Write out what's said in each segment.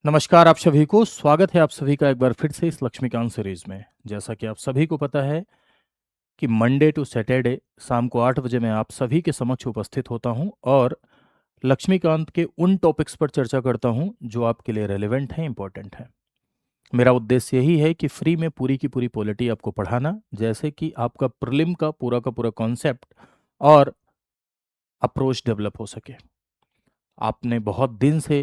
नमस्कार आप सभी को। स्वागत है आप सभी का एक बार फिर से इस लक्ष्मीकांत सीरीज में। जैसा कि आप सभी को पता है कि मंडे टू सैटरडे शाम को 8 बजे मैं आप सभी के समक्ष उपस्थित होता हूं और लक्ष्मीकांत के उन टॉपिक्स पर चर्चा करता हूं जो आपके लिए रेलेवेंट हैं, इंपॉर्टेंट हैं। मेरा उद्देश्य यही है कि फ्री में पूरी की पूरी पॉलिटी आपको पढ़ाना, जैसे कि आपका प्रीलिम का पूरा कॉन्सेप्ट और अप्रोच डेवलप हो सके। आपने बहुत दिन से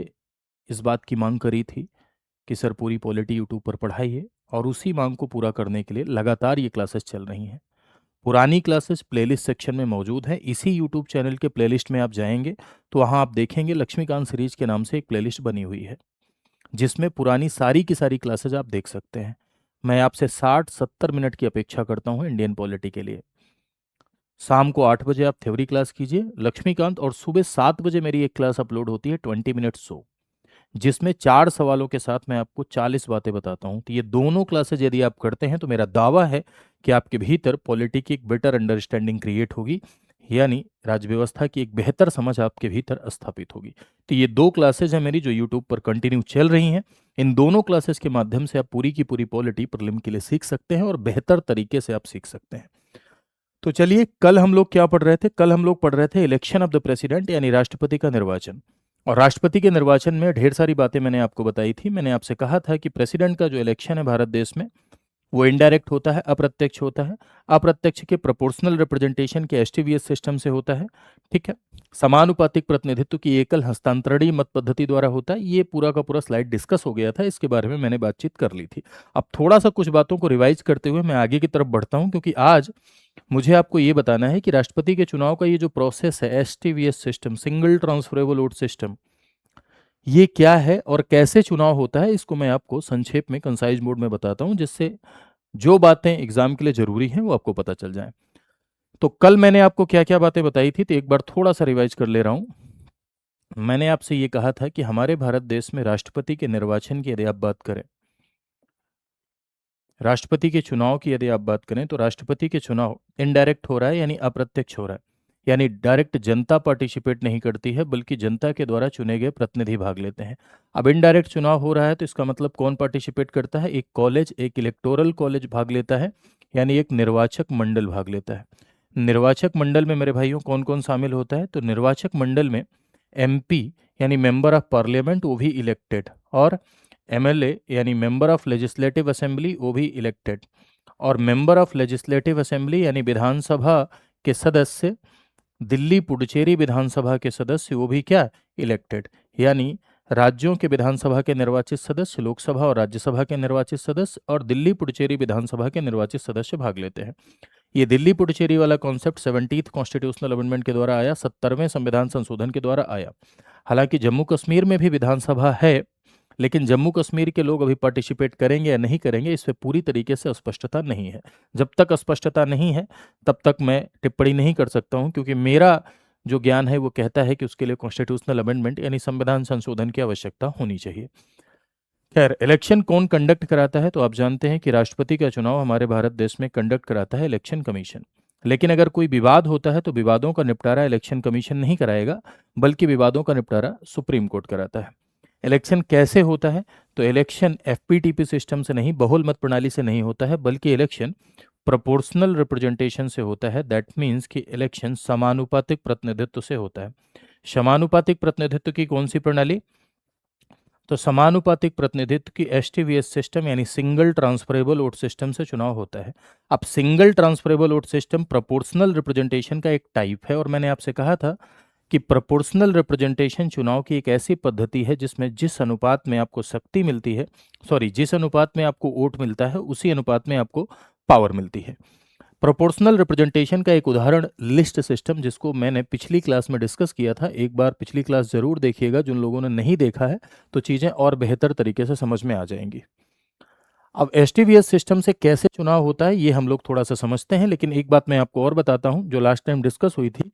इस बात की मांग करी थी कि सर पूरी पॉलिटी यूट्यूब पर पढ़ाइए, और उसी मांग को पूरा करने के लिए लगातार ये क्लासेस चल रही हैं। पुरानी क्लासेस प्लेलिस्ट सेक्शन में मौजूद हैं। इसी यूट्यूब चैनल के प्लेलिस्ट में आप जाएंगे तो वहाँ आप देखेंगे लक्ष्मीकांत सीरीज के नाम से एक प्लेलिस्ट बनी हुई है, जिसमें पुरानी सारी की सारी क्लासेज आप देख सकते हैं। मैं आपसे 60-70 मिनट की अपेक्षा करता हूँ इंडियन पॉलिटी के लिए। शाम को 8 बजे आप थ्योरी क्लास कीजिए लक्ष्मीकांत, और सुबह 7 बजे मेरी एक क्लास अपलोड होती है 20 मिनट शो, जिसमें 4 सवालों के साथ मैं आपको 40 बातें बताता हूं। तो ये दोनों क्लासेज यदि आप करते हैं तो मेरा दावा है कि आपके भीतर पॉलिटी की एक बेटर अंडरस्टैंडिंग क्रिएट होगी, यानी राजव्यवस्था की एक बेहतर समझ आपके भीतर स्थापित होगी। तो ये दो क्लासेज हैं मेरी जो यूट्यूब पर कंटिन्यू चल रही हैं। इन दोनों क्लासेस के माध्यम से आप पूरी की पूरी पॉलिटी प्रीलिम के लिए सीख सकते हैं और बेहतर तरीके से आप सीख सकते हैं। तो चलिए, कल हम लोग क्या पढ़ रहे थे? कल हम लोग पढ़ रहे थे इलेक्शन ऑफ द प्रेसिडेंट, यानी राष्ट्रपति का निर्वाचन। और राष्ट्रपति के निर्वाचन में ढेर सारी बातें मैंने आपको बताई थी। मैंने आपसे कहा था कि प्रेसिडेंट का जो इलेक्शन है भारत देश में, वो इनडायरेक्ट होता है, अप्रत्यक्ष होता है। अप्रत्यक्ष के प्रोपोर्शनल रिप्रेजेंटेशन के एसटीवीएस सिस्टम से होता है। ठीक है। समानुपातिक प्रतिनिधित्व की एकल हस्तांतरणीय मत पद्धति द्वारा होता है। ये पूरा का पूरा स्लाइड डिस्कस हो गया था, इसके बारे में मैंने बातचीत कर ली थी। अब थोड़ा सा कुछ बातों को रिवाइज करते हुए मैं आगे की तरफ बढ़ता हूं, क्योंकि आज मुझे आपको ये बताना है कि राष्ट्रपति के चुनाव का ये जो प्रोसेस है, STVS system, single transferable vote system, ये क्या है और कैसे चुनाव होता है, इसको मैं आपको संक्षेप में कंसाइज मोड में बताता हूं, जिससे जो बातें एग्जाम के लिए जरूरी हैं वो आपको पता चल जाए। तो कल मैंने आपको क्या क्या बातें बताई थी, तो एक बार थोड़ा सा रिवाइज कर ले रहा हूं। मैंने आपसे ये कहा था कि हमारे भारत देश में राष्ट्रपति के निर्वाचन की यदि आप बात करें, राष्ट्रपति के चुनाव की यदि आप बात करें, तो राष्ट्रपति के चुनाव इनडायरेक्ट हो रहा है, यानी अप्रत्यक्ष हो रहा है। यानी डायरेक्ट जनता पार्टिसिपेट नहीं करती है, बल्कि जनता के द्वारा चुने गए प्रतिनिधि भाग लेते हैं। अब इनडायरेक्ट चुनाव हो रहा है तो इसका मतलब कौन पार्टिसिपेट करता है? एक कॉलेज, एक इलेक्टोरल कॉलेज भाग लेता है, यानी एक निर्वाचक मंडल भाग लेता है। निर्वाचक मंडल में मेरे भाइयों कौन कौन शामिल होता है? तो निर्वाचक मंडल में एमपी यानी मेंबर ऑफ पार्लियामेंट, वो भी इलेक्टेड, और एमएलए यानी मेंबर ऑफ लेजिस्लेटिव असेंबली, वो भी इलेक्टेड, और मेंबर ऑफ लेजिस्लेटिव असेंबली यानी विधानसभा के सदस्य, दिल्ली पुडुचेरी विधानसभा के सदस्य, वो भी क्या? इलेक्टेड। यानी राज्यों के विधानसभा के निर्वाचित सदस्य, लोकसभा और राज्यसभा के निर्वाचित सदस्य, और दिल्ली पुडुचेरी विधानसभा के निर्वाचित सदस्य भाग लेते हैं। ये दिल्ली पुडुचेरी वाला कॉन्सेप्ट 70th कॉन्स्टिट्यूशनल अमेंडमेंट के द्वारा आया, 70वें संविधान संशोधन के द्वारा आया। हालांकि जम्मू कश्मीर में भी विधानसभा है, लेकिन जम्मू कश्मीर के लोग अभी पार्टिसिपेट करेंगे या नहीं करेंगे, इस पे पूरी तरीके से स्पष्टता नहीं है। जब तक स्पष्टता नहीं है तब तक मैं टिप्पणी नहीं कर सकता हूं, क्योंकि मेरा जो ज्ञान है वो कहता है कि उसके लिए कॉन्स्टिट्यूशनल अमेंडमेंट यानी संविधान संशोधन की आवश्यकता होनी चाहिए। खैर, इलेक्शन कौन कंडक्ट कराता है? तो आप जानते हैं कि राष्ट्रपति का चुनाव हमारे भारत देश में कंडक्ट कराता है इलेक्शन कमीशन। लेकिन अगर कोई विवाद होता है तो विवादों का निपटारा इलेक्शन कमीशन नहीं कराएगा, बल्कि विवादों का निपटारा सुप्रीम कोर्ट कराता है। इलेक्शन कैसे होता है? तो इलेक्शन एफपीटीपी सिस्टम से नहीं, बहुल मत प्रणाली से नहीं होता है, बल्कि इलेक्शन प्रोपोर्शनल रिप्रेजेंटेशन से होता है। दैट मीन्स कि इलेक्शन समानुपातिक प्रतिनिधित्व से होता है। समानुपातिक प्रतिनिधित्व की कौन सी प्रणाली? तो समानुपातिक प्रतिनिधित्व की एसटीवीएस सिस्टम यानी सिंगल ट्रांसफरेबल वोट सिस्टम से चुनाव होता है। अब single transferable vote system proportional representation का एक टाइप है, और मैंने आपसे कहा था कि प्रोपोर्शनल रिप्रेजेंटेशन चुनाव की एक ऐसी पद्धति है जिसमें जिस अनुपात में आपको शक्ति मिलती है, जिस अनुपात में आपको वोट मिलता है, उसी अनुपात में आपको पावर मिलती है। प्रोपोर्शनल रिप्रेजेंटेशन का एक उदाहरण लिस्ट सिस्टम, जिसको मैंने पिछली क्लास में डिस्कस किया था। एक बार पिछली क्लास जरूर देखिएगा, जिन लोगों ने नहीं देखा है तो चीज़ें और बेहतर तरीके से समझ में आ जाएंगी। अब एसटीवीएस सिस्टम से कैसे चुनाव होता है ये हम लोग थोड़ा सा समझते हैं, लेकिन एक बात मैं आपको और बताता हूं जो लास्ट टाइम डिस्कस हुई थी,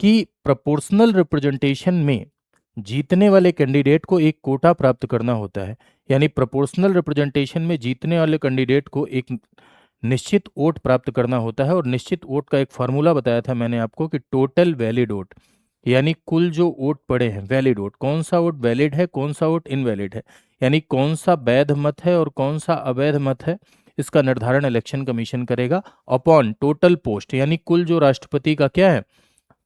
कि प्रोपोर्शनल रिप्रेजेंटेशन में जीतने वाले कैंडिडेट को एक कोटा प्राप्त करना होता है। यानी प्रोपोर्शनल रिप्रेजेंटेशन में जीतने वाले कैंडिडेट को एक निश्चित वोट प्राप्त करना होता है, और निश्चित वोट का एक फार्मूला बताया था मैंने आपको कि टोटल वैलिड वोट, यानी कुल जो वोट पड़े हैं, वैलिड वोट, कौन सा वोट वैलिड है, कौन सा वोट इनवैलिड है, यानी कौन सा वैध मत है और कौन सा अवैध मत है, इसका निर्धारण इलेक्शन कमीशन करेगा। अपॉन टोटल पोस्ट, यानी कुल जो राष्ट्रपति का क्या है,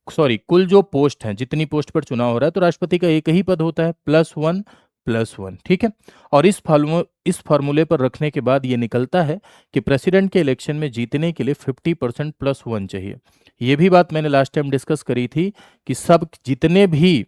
सॉरी, कुल जो पोस्ट है, जितनी पोस्ट पर चुनाव हो रहा है, तो राष्ट्रपति का एक ही पद होता है, +1 +1, ठीक है। और इस फार्मूले पर रखने के बाद ये निकलता है कि प्रेसिडेंट के इलेक्शन में जीतने के लिए 50% +1 चाहिए। ये भी बात मैंने लास्ट टाइम डिस्कस करी थी कि सब जितने भी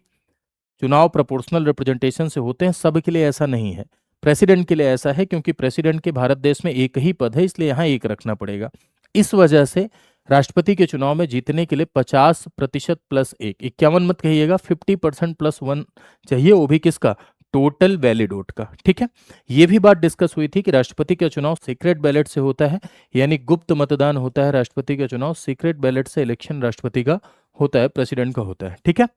चुनाव प्रोपोर्शनल रिप्रेजेंटेशन से होते हैं, सब के लिए ऐसा नहीं है। प्रेसिडेंट के लिए ऐसा है, क्योंकि प्रेसिडेंट के भारत देश में एक ही पद है, इसलिए यहाँ एक रखना पड़ेगा। इस वजह से राष्ट्रपति के चुनाव में जीतने के लिए 50% +1, 51 मत कहिएगा, 50% +1 चाहिए, वो भी किसका, टोटल वैलिड वोट का, ठीक है। ये भी बात डिस्कस हुई थी कि राष्ट्रपति का चुनाव सीक्रेट बैलेट से होता है, यानी गुप्त मतदान होता है राष्ट्रपति का चुनाव, सीक्रेट बैलेट से इलेक्शन राष्ट्रपति का होता है, प्रेसिडेंट का होता है, ठीक है।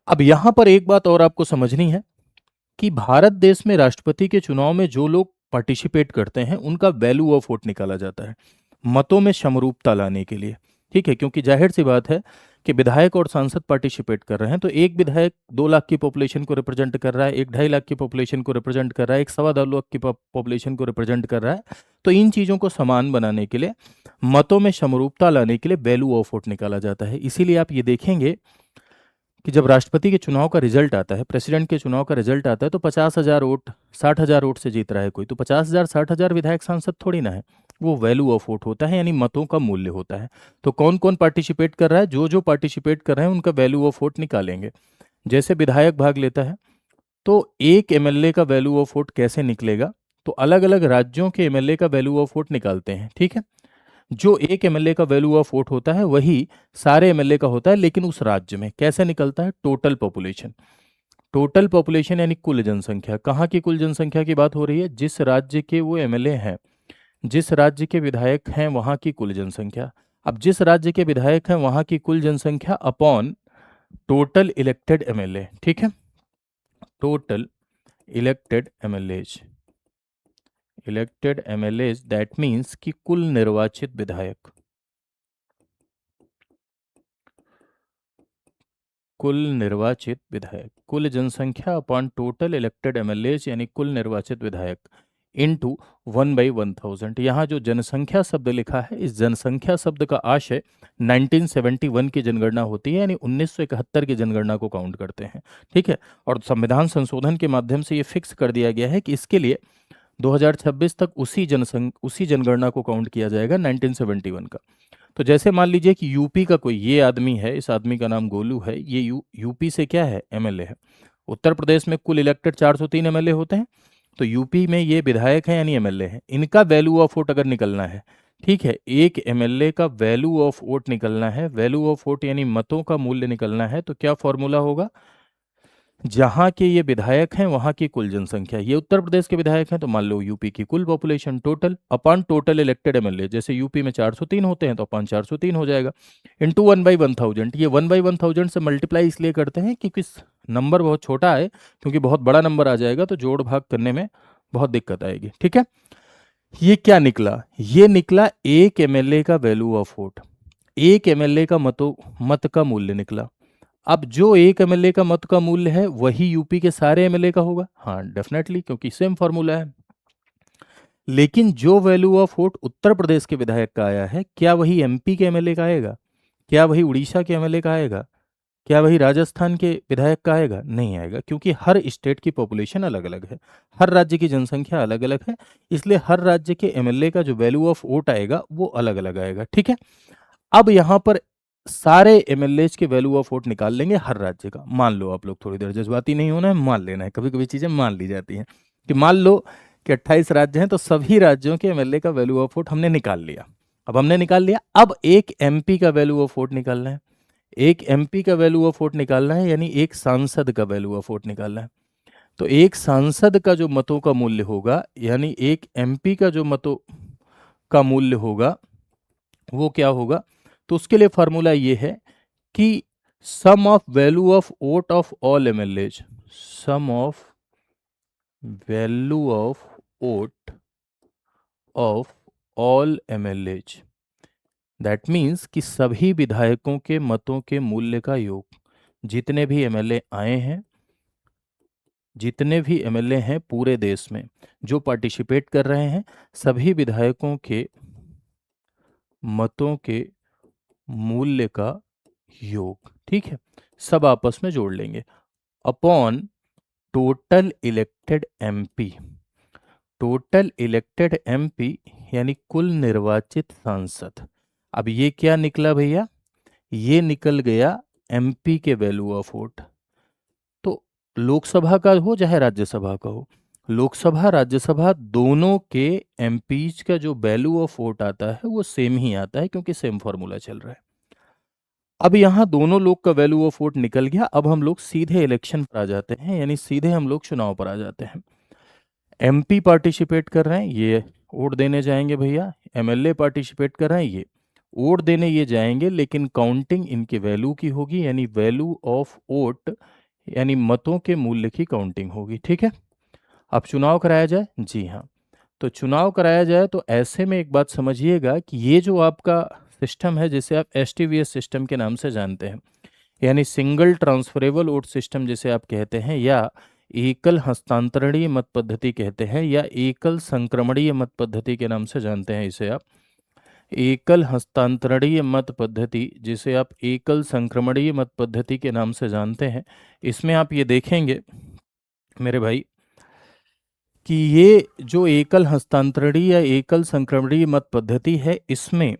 अब यहां पर एक बात और आपको समझनी है कि भारत देश में राष्ट्रपति के चुनाव में जो लोग पार्टिसिपेट करते हैं, उनका वैल्यू ऑफ वोट निकाला जाता है मतों में समरूपता लाने के लिए, ठीक है। क्योंकि जाहिर सी बात है कि विधायक और सांसद पार्टिसिपेट कर रहे हैं, तो एक विधायक 2 लाख की पॉपुलेशन को रिप्रेजेंट कर रहा है, एक 2.5 लाख की पॉपुलेशन को रिप्रेजेंट कर रहा है, एक 2.25 लाख की पॉपुलेशन को रिप्रेजेंट कर रहा है। तो इन चीज़ों को समान बनाने के लिए, मतों में समरूपता लाने के लिए वैल्यू ऑफ वोट निकाला जाता है। इसीलिए आप ये देखेंगे कि जब राष्ट्रपति के चुनाव का रिजल्ट आता है, प्रेसिडेंट के चुनाव का रिजल्ट आता है, तो 50,000 वोट, 60,000 वोट से जीत रहा है कोई, तो 50,000 60,000 विधायक सांसद थोड़ी ना है, वो वैल्यू ऑफ वोट होता है, यानी मतों का मूल्य होता है। तो कौन कौन पार्टिसिपेट कर रहा है, जो जो पार्टिसिपेट कर रहे हैं उनका वैल्यू ऑफ वोट निकालेंगे। जैसे विधायक भाग लेता है, तो एक एमएलए का वैल्यू ऑफ वोट कैसे निकलेगा, तो अलग अलग राज्यों के एमएलए का वैल्यू ऑफ वोट निकालते हैं, ठीक है। जो एक एमएलए का वैल्यू ऑफ वोट होता है, वही सारे एमएलए का होता है, लेकिन उस राज्य में कैसे निकलता है, टोटल पॉपुलेशन। टोटल पॉपुलेशन यानी कुल जनसंख्या, कहाँ की कुल जनसंख्या की बात हो रही है, जिस राज्य के वो एमएलए हैं, जिस राज्य के विधायक हैं, वहाँ की कुल जनसंख्या। अब जिस राज्य के विधायक हैं वहाँ की कुल जनसंख्या अपॉन टोटल इलेक्टेड एमएलए, ठीक है। Total elected MLAs, that means कि कुल निर्वाचित विधायक, कुल निर्वाचित विधायक, कुल जनसंख्या अपॉन टोटल इलेक्टेड एमएलएज, यानी कुल निर्वाचित विधायक, इनटू 1/1000। यहाँ जो जनसंख्या शब्द लिखा है, इस जनसंख्या शब्द का आशय 1971 की जनगणना होती है, यानी 1971 की जनगणना को काउंट करते हैं, ठीक है। और संविधान संशोधन के माध्यम से ये फिक्स कर दिया गया है कि इसके लिए 2026 तक उसी जनगणना को काउंट किया जाएगा, 1971 का। तो जैसे मान लीजिए कि यूपी का कोई ये आदमी है, इस आदमी का नाम गोलू है, ये यूपी से क्या है, एमएलए है। उत्तर प्रदेश में कुल इलेक्टेड 403 एमएलए होते हैं, तो यूपी में ये विधायक हैं यानी एमएलए हैं, इनका वैल्यू ऑफ वोट अगर निकलना है, ठीक है, एक एमएलए का वैल्यू ऑफ वोट निकलना है, वैल्यू ऑफ वोट यानी मतों का मूल्य निकलना है, तो क्या फॉर्मूला होगा, जहां के ये विधायक हैं वहां की कुल जनसंख्या, ये उत्तर प्रदेश के विधायक हैं, तो मान लो यूपी की कुल population total upon total elected MLA, जैसे यूपी में 403 होते हैं तो अपॉन 403 हो जाएगा, इंटू 1/1000। ये 1/1000 से मल्टीप्लाई इसलिए करते हैं क्योंकि नंबर बहुत छोटा है, क्योंकि बहुत बड़ा नंबर आ जाएगा तो जोड़ भाग करने में बहुत दिक्कत आएगी, ठीक है। ये क्या निकला, ये निकला एक एमएलए का वैल्यू ऑफ वोट, एक एमएलए का मत का मूल्य निकला। अब जो एक एमएलए का मत का मूल्य है वही यूपी के सारे एमएलए का होगा, हाँ डेफिनेटली, क्योंकि सेम फॉर्मूला है। लेकिन जो value of vote Uttar Pradesh के विधायक का आया है, क्या वही एमपी के एमएलए का आएगा, क्या वही उड़ीसा के एमएलए का आएगा, क्या वही राजस्थान के विधायक का आएगा, नहीं आएगा, क्योंकि हर स्टेट की पॉपुलेशन अलग अलग है, हर राज्य की जनसंख्या अलग अलग है, इसलिए हर राज्य के एमएलए का जो वैल्यू ऑफ वोट आएगा वो अलग अलग आएगा, ठीक है। अब यहाँ पर सारे एमएलएज के वैल्यू ऑफ वोट निकाल लेंगे हर राज्य का। मान लो, आप लोग थोड़ी देर जज्बाती नहीं होना है, मान लेना है, कभी कभी चीजें मान ली जाती हैं, कि मान लो कि 28 राज्य हैं तो सभी राज्यों के एमएलए का वैल्यू ऑफ वोट हमने निकाल लिया। अब हमने निकाल लिया, अब एक एमपी का वैल्यू ऑफ वोट निकालना है, एक एमपी का वैल्यू ऑफ वोट निकालना है, यानी एक सांसद का वैल्यू ऑफ वोट निकालना है। तो एक सांसद का जो मतों का मूल्य होगा, यानी एक एमपी का जो मतों का मूल्य होगा, वो क्या होगा, तो उसके लिए फॉर्मूला ये है कि sum of value of vote of all MLAs, sum of value of vote of all MLAs that means कि सभी विधायकों के मतों के मूल्य का योग, जितने भी एमएलए आए हैं, जितने भी एमएलए हैं पूरे देश में जो पार्टिसिपेट कर रहे हैं, सभी विधायकों के मतों के मूल्य का योग, ठीक है, सब आपस में जोड़ लेंगे upon total elected MP. Total elected MP यानी कुल निर्वाचित सांसद। अब ये क्या निकला भैया, ये निकल गया एमपी के वैल्यू ऑफ वोट। तो लोकसभा का हो चाहे राज्यसभा का हो, लोकसभा राज्यसभा दोनों के एमपीज का जो वैल्यू ऑफ वोट आता है वो सेम ही आता है, क्योंकि सेम फॉर्मूला चल रहा है। अब यहाँ दोनों लोग का वैल्यू ऑफ वोट निकल गया। अब हम लोग सीधे इलेक्शन पर आ जाते हैं, यानी सीधे हम लोग चुनाव पर आ जाते हैं। एमपी पार्टिसिपेट कर रहे हैं, ये वोट देने जाएंगे भैया। एमएलए पार्टिसिपेट कर रहे हैं, ये वोट देने ये जाएंगे, लेकिन काउंटिंग इनके वैल्यू की होगी, यानी वैल्यू ऑफ वोट यानी मतों के मूल्य की काउंटिंग होगी, ठीक है। अब चुनाव कराया जाए, जी हाँ, तो चुनाव कराया जाए तो ऐसे में एक बात समझिएगा कि ये जो आपका सिस्टम है, जिसे आप एसटीवीएस सिस्टम के नाम से जानते हैं, यानी सिंगल ट्रांसफरेबल वोट सिस्टम जिसे आप कहते हैं, या एकल हस्तांतरणीय मत पद्धति कहते हैं, या एकल संक्रमणीय मत पद्धति के नाम से जानते हैं इसे आप, एकल हस्तांतरणीय मत पद्धति जिसे आप एकल संक्रमणीय मत पद्धति के नाम से जानते हैं। इसमें आप ये देखेंगे मेरे भाई कि ये जो एकल हस्तांतरणीय या एकल संक्रमणीय मत पद्धति है, इसमें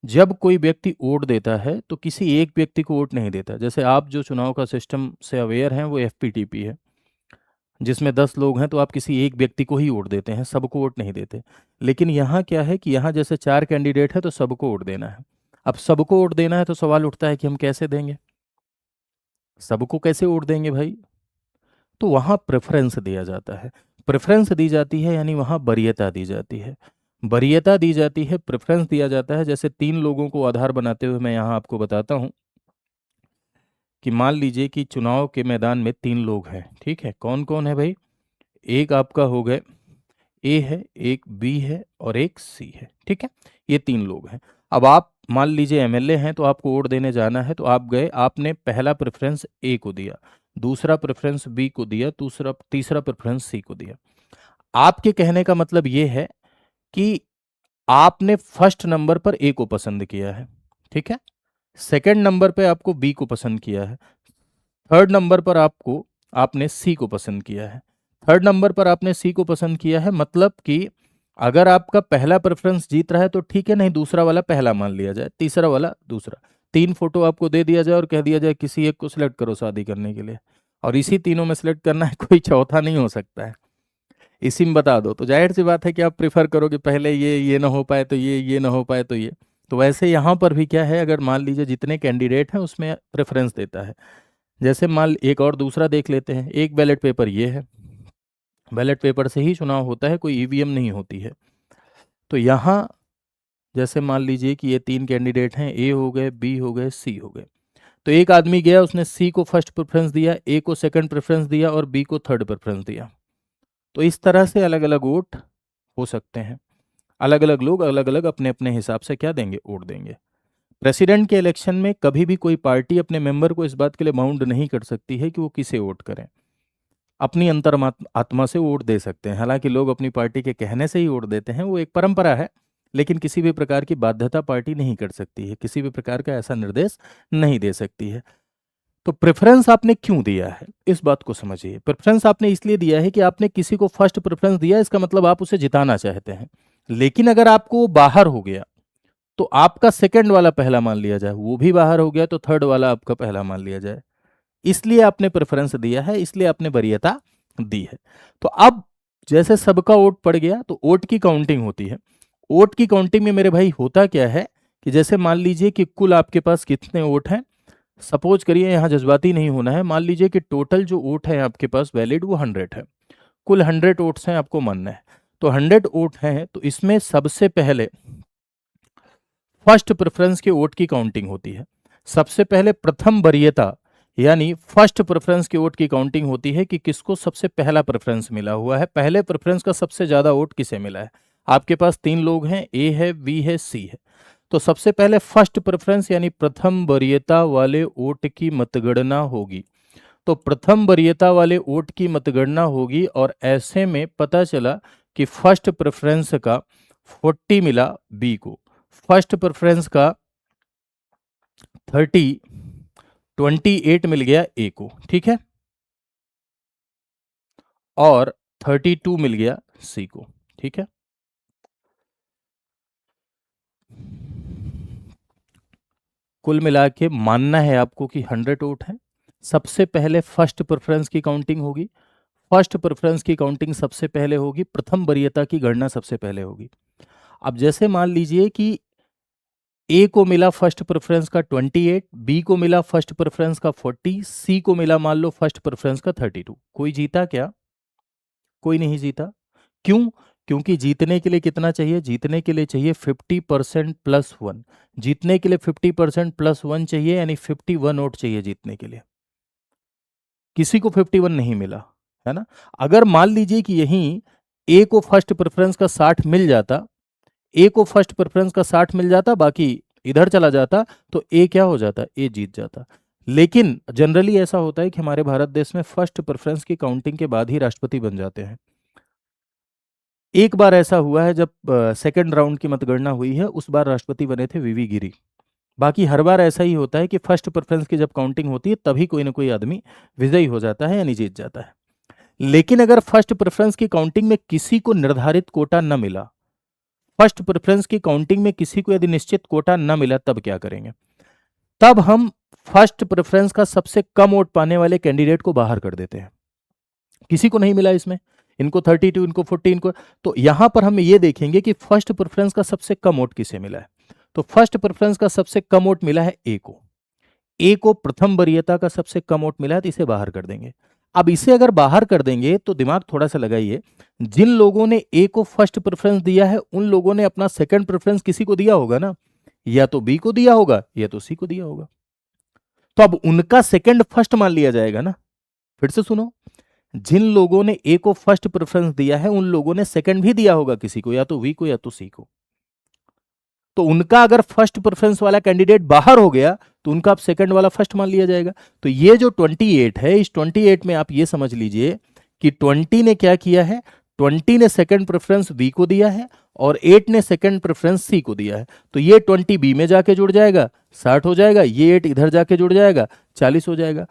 जब कोई व्यक्ति वोट देता है तो किसी एक व्यक्ति को वोट नहीं देता। जैसे आप जो चुनाव का सिस्टम से अवेयर हैं वो एफपीटीपी है, जिसमें 10 लोग हैं तो आप किसी एक व्यक्ति को ही वोट देते हैं, सबको वोट नहीं देते। लेकिन यहाँ क्या है कि यहाँ जैसे 4 कैंडिडेट है तो सबको वोट देना है। अब सबको वोट देना है तो सवाल उठता है कि हम कैसे देंगे, सबको कैसे वोट देंगे भाई। तो वहाँ प्रेफरेंस दिया जाता है, प्रेफरेंस दी जाती है, यानी वहाँ वरीयता दी जाती है, वरीयता दी जाती है, प्रेफरेंस दिया जाता है। जैसे 3 लोगों को आधार बनाते हुए मैं यहाँ आपको बताता हूँ कि मान लीजिए कि चुनाव के मैदान में 3 लोग हैं, ठीक है। कौन कौन है भाई, एक आपका हो गए ए है, एक बी है और एक सी है, ठीक है, ये 3 लोग हैं। अब आप मान लीजिए एमएलए हैं तो आपको वोट देने जाना है, तो आप गए, आपने पहला प्रेफरेंस ए को दिया, दूसरा प्रेफरेंस बी को दिया, तीसरा प्रेफरेंस सी को दिया। आपके कहने का मतलब ये है कि आपने फर्स्ट नंबर पर ए को पसंद किया है, ठीक है, सेकंड नंबर पे आपको बी को पसंद किया है, थर्ड नंबर पर आपने सी को पसंद किया है, थर्ड नंबर पर आपने सी को पसंद किया है। मतलब कि अगर आपका पहला प्रेफरेंस जीत रहा है तो ठीक है, नहीं दूसरा वाला पहला मान लिया जाए, तीसरा वाला दूसरा। 3 फोटो आपको दे दिया जाए और कह दिया जाए किसी एक को सिलेक्ट करो शादी करने के लिए, और इसी तीनों में सिलेक्ट करना है, कोई चौथा नहीं हो सकता है, इसी में बता दो। तो जाहिर सी बात है कि आप प्रिफर करोगे पहले ये ना हो पाए तो ये ना हो पाए तो ये। तो वैसे यहाँ पर भी क्या है, अगर मान लीजिए जितने कैंडिडेट हैं उसमें प्रेफरेंस देता है। जैसे मान एक और दूसरा देख लेते हैं, एक बैलेट पेपर ये है, बैलेट पेपर से ही चुनाव होता है, कोई ईवीएम नहीं होती है। तो यहाँ जैसे मान लीजिए कि ये 3 कैंडिडेट हैं, ए हो गए, बी हो गए, सी हो गए। तो एक आदमी गया, उसने सी को फर्स्ट प्रेफरेंस दिया, ए को सेकंड प्रेफरेंस दिया और बी को थर्ड प्रेफरेंस दिया। तो इस तरह से अलग अलग वोट हो सकते हैं, अलग अलग लोग अलग अलग अपने अपने हिसाब से क्या देंगे, वोट देंगे। प्रेसिडेंट के इलेक्शन में कभी भी कोई पार्टी अपने मेंबर को इस बात के लिए बाउंड नहीं कर सकती है कि वो किसे वोट करें, अपनी आत्मा से वोट दे सकते हैं। हालांकि लोग अपनी पार्टी के कहने से ही वोट देते हैं, वो एक परंपरा है, लेकिन किसी भी प्रकार की बाध्यता पार्टी नहीं कर सकती है, किसी भी प्रकार का ऐसा निर्देश नहीं दे सकती है। तो प्रेफरेंस आपने क्यों दिया है, इस बात को समझिए। प्रेफरेंस आपने इसलिए दिया है कि आपने किसी को फर्स्ट प्रेफरेंस दिया, इसका मतलब आप उसे जिताना चाहते हैं। लेकिन अगर आपको वो बाहर हो गया तो आपका सेकंड वाला पहला मान लिया जाए, वो भी बाहर हो गया तो थर्ड वाला आपका पहला मान लिया जाए। इसलिए आपने प्रेफरेंस दिया है, इसलिए आपने वरीयता दी है। तो अब जैसे सबका वोट पड़ गया तो वोट की काउंटिंग होती है। वोट की काउंटिंग में मेरे भाई होता क्या है कि जैसे मान लीजिए कि कुल आपके पास कितने वोट हैं, सपोज करिए, यहाँ जज्बाती नहीं होना है, मान लीजिए कि टोटल जो वोट है आपके पास वैलिड वो 100 है, कुल 100 वोट्स हैं, आपको मानना है। तो 100 वोट हैं, तो इसमें सबसे पहले फर्स्ट प्रेफरेंस के वोट की काउंटिंग होती है। सबसे पहले प्रथम वरीयता यानी फर्स्ट प्रेफरेंस के वोट की काउंटिंग होती है कि किसको सबसे पहला प्रेफरेंस मिला हुआ है, पहले प्रेफरेंस का सबसे ज्यादा वोट किसे मिला है। आपके पास 3 लोग हैं, ए है, बी है, सी है। तो सबसे पहले फर्स्ट प्रेफरेंस यानी प्रथम वरीयता वाले वोट की मतगणना होगी। तो प्रथम वरीयता वाले वोट की मतगणना होगी और ऐसे में पता चला कि फर्स्ट प्रेफरेंस का 40 मिला बी को, फर्स्ट प्रेफरेंस का 28 मिल गया ए को, ठीक है, और 32 मिल गया सी को, ठीक है। कुल मिला के मानना है आपको कि 100 वोट है। सबसे पहले फर्स्ट प्रेफरेंस की काउंटिंग होगी, फर्स्ट प्रेफरेंस की काउंटिंग सबसे पहले होगी, प्रथम वरीयता की गणना सबसे पहले होगी। अब जैसे मान लीजिए कि ए को मिला फर्स्ट प्रेफरेंस का 28, बी को मिला फर्स्ट प्रेफरेंस का 40, सी को मिला मान लो फर्स्ट प्रेफरेंस का 32। कोई जीता क्या? कोई नहीं जीता। क्यों? क्योंकि जीतने के लिए कितना चाहिए? जीतने के लिए चाहिए 50% प्लस वन। जीतने के लिए 50% प्लस वन चाहिए, यानी 51 वोट चाहिए जीतने के लिए। किसी को 51 नहीं मिला, है ना। अगर मान लीजिए कि यहीं ए को फर्स्ट प्रेफरेंस का 60 मिल जाता, ए को फर्स्ट प्रेफरेंस का 60 मिल जाता, बाकी इधर चला जाता, तो ए क्या हो जाता? ए जीत जाता। लेकिन जनरली ऐसा होता है कि हमारे भारत देश में फर्स्ट प्रेफरेंस की काउंटिंग के बाद ही राष्ट्रपति बन जाते हैं। एक बार ऐसा हुआ है जब सेकंड राउंड की मतगणना हुई है, उस बार राष्ट्रपति बने थे वीवी गिरी। बाकी हर बार ऐसा ही होता है कि फर्स्ट प्रेफरेंस की जब काउंटिंग होती है तभी कोई ना कोई आदमी विजयी हो जाता है यानी जीत जाता है। लेकिन अगर फर्स्ट प्रेफरेंस की काउंटिंग में किसी को निर्धारित कोटा न मिला, फर्स्ट प्रेफरेंस की काउंटिंग में किसी को यदि निश्चित कोटा न मिला, तब क्या करेंगे? तब हम फर्स्ट प्रेफरेंस का सबसे कम वोट पाने वाले कैंडिडेट को बाहर कर देते हैं। किसी को नहीं मिला इसमें, इनको 32, इनको 40, इनको, तो यहां पर हम ये देखेंगे कि फर्स्ट प्रेफरेंस का सबसे कम वोट किसे मिला है। तो फर्स्ट प्रेफरेंस का सबसे कम वोट मिला है ए को। ए को प्रथम वरीयता का सबसे कम वोट मिला है, तो इसे बाहर कर देंगे। अब इसे अगर बाहर कर देंगे तो दिमाग थोड़ा सा लगाइए, जिन लोगों ने ए को फर्स्ट प्रेफरेंस दिया है उन लोगों ने अपना सेकंड प्रेफरेंस किसी को दिया होगा ना, या तो बी को दिया होगा या तो सी को दिया होगा। तो अब उनका सेकंड फर्स्ट मान लिया जाएगा ना। फिर से सुनो, जिन लोगों ने ए को फर्स्ट प्रेफरेंस दिया है उन लोगों ने सेकंड भी दिया होगा किसी को, या तो वी को या तो सी को। तो उनका अगर फर्स्ट प्रेफरेंस वाला कैंडिडेट बाहर हो गया तो उनका अब सेकंड वाला फर्स्ट मान लिया जाएगा। तो ये जो 28 है, इस 28 में आप ये समझ लीजिए कि 20 ने क्या किया है, 20 ने सेकंड प्रेफरेंस बी को दिया है और 8 ने सेकंड प्रेफरेंस सी को दिया है। तो ये 20 बी में जाके जुड़ जाएगा, 60 हो जाएगा, ये 8 इधर जाके जुड़ जाएगा, 40 हो जाएगा।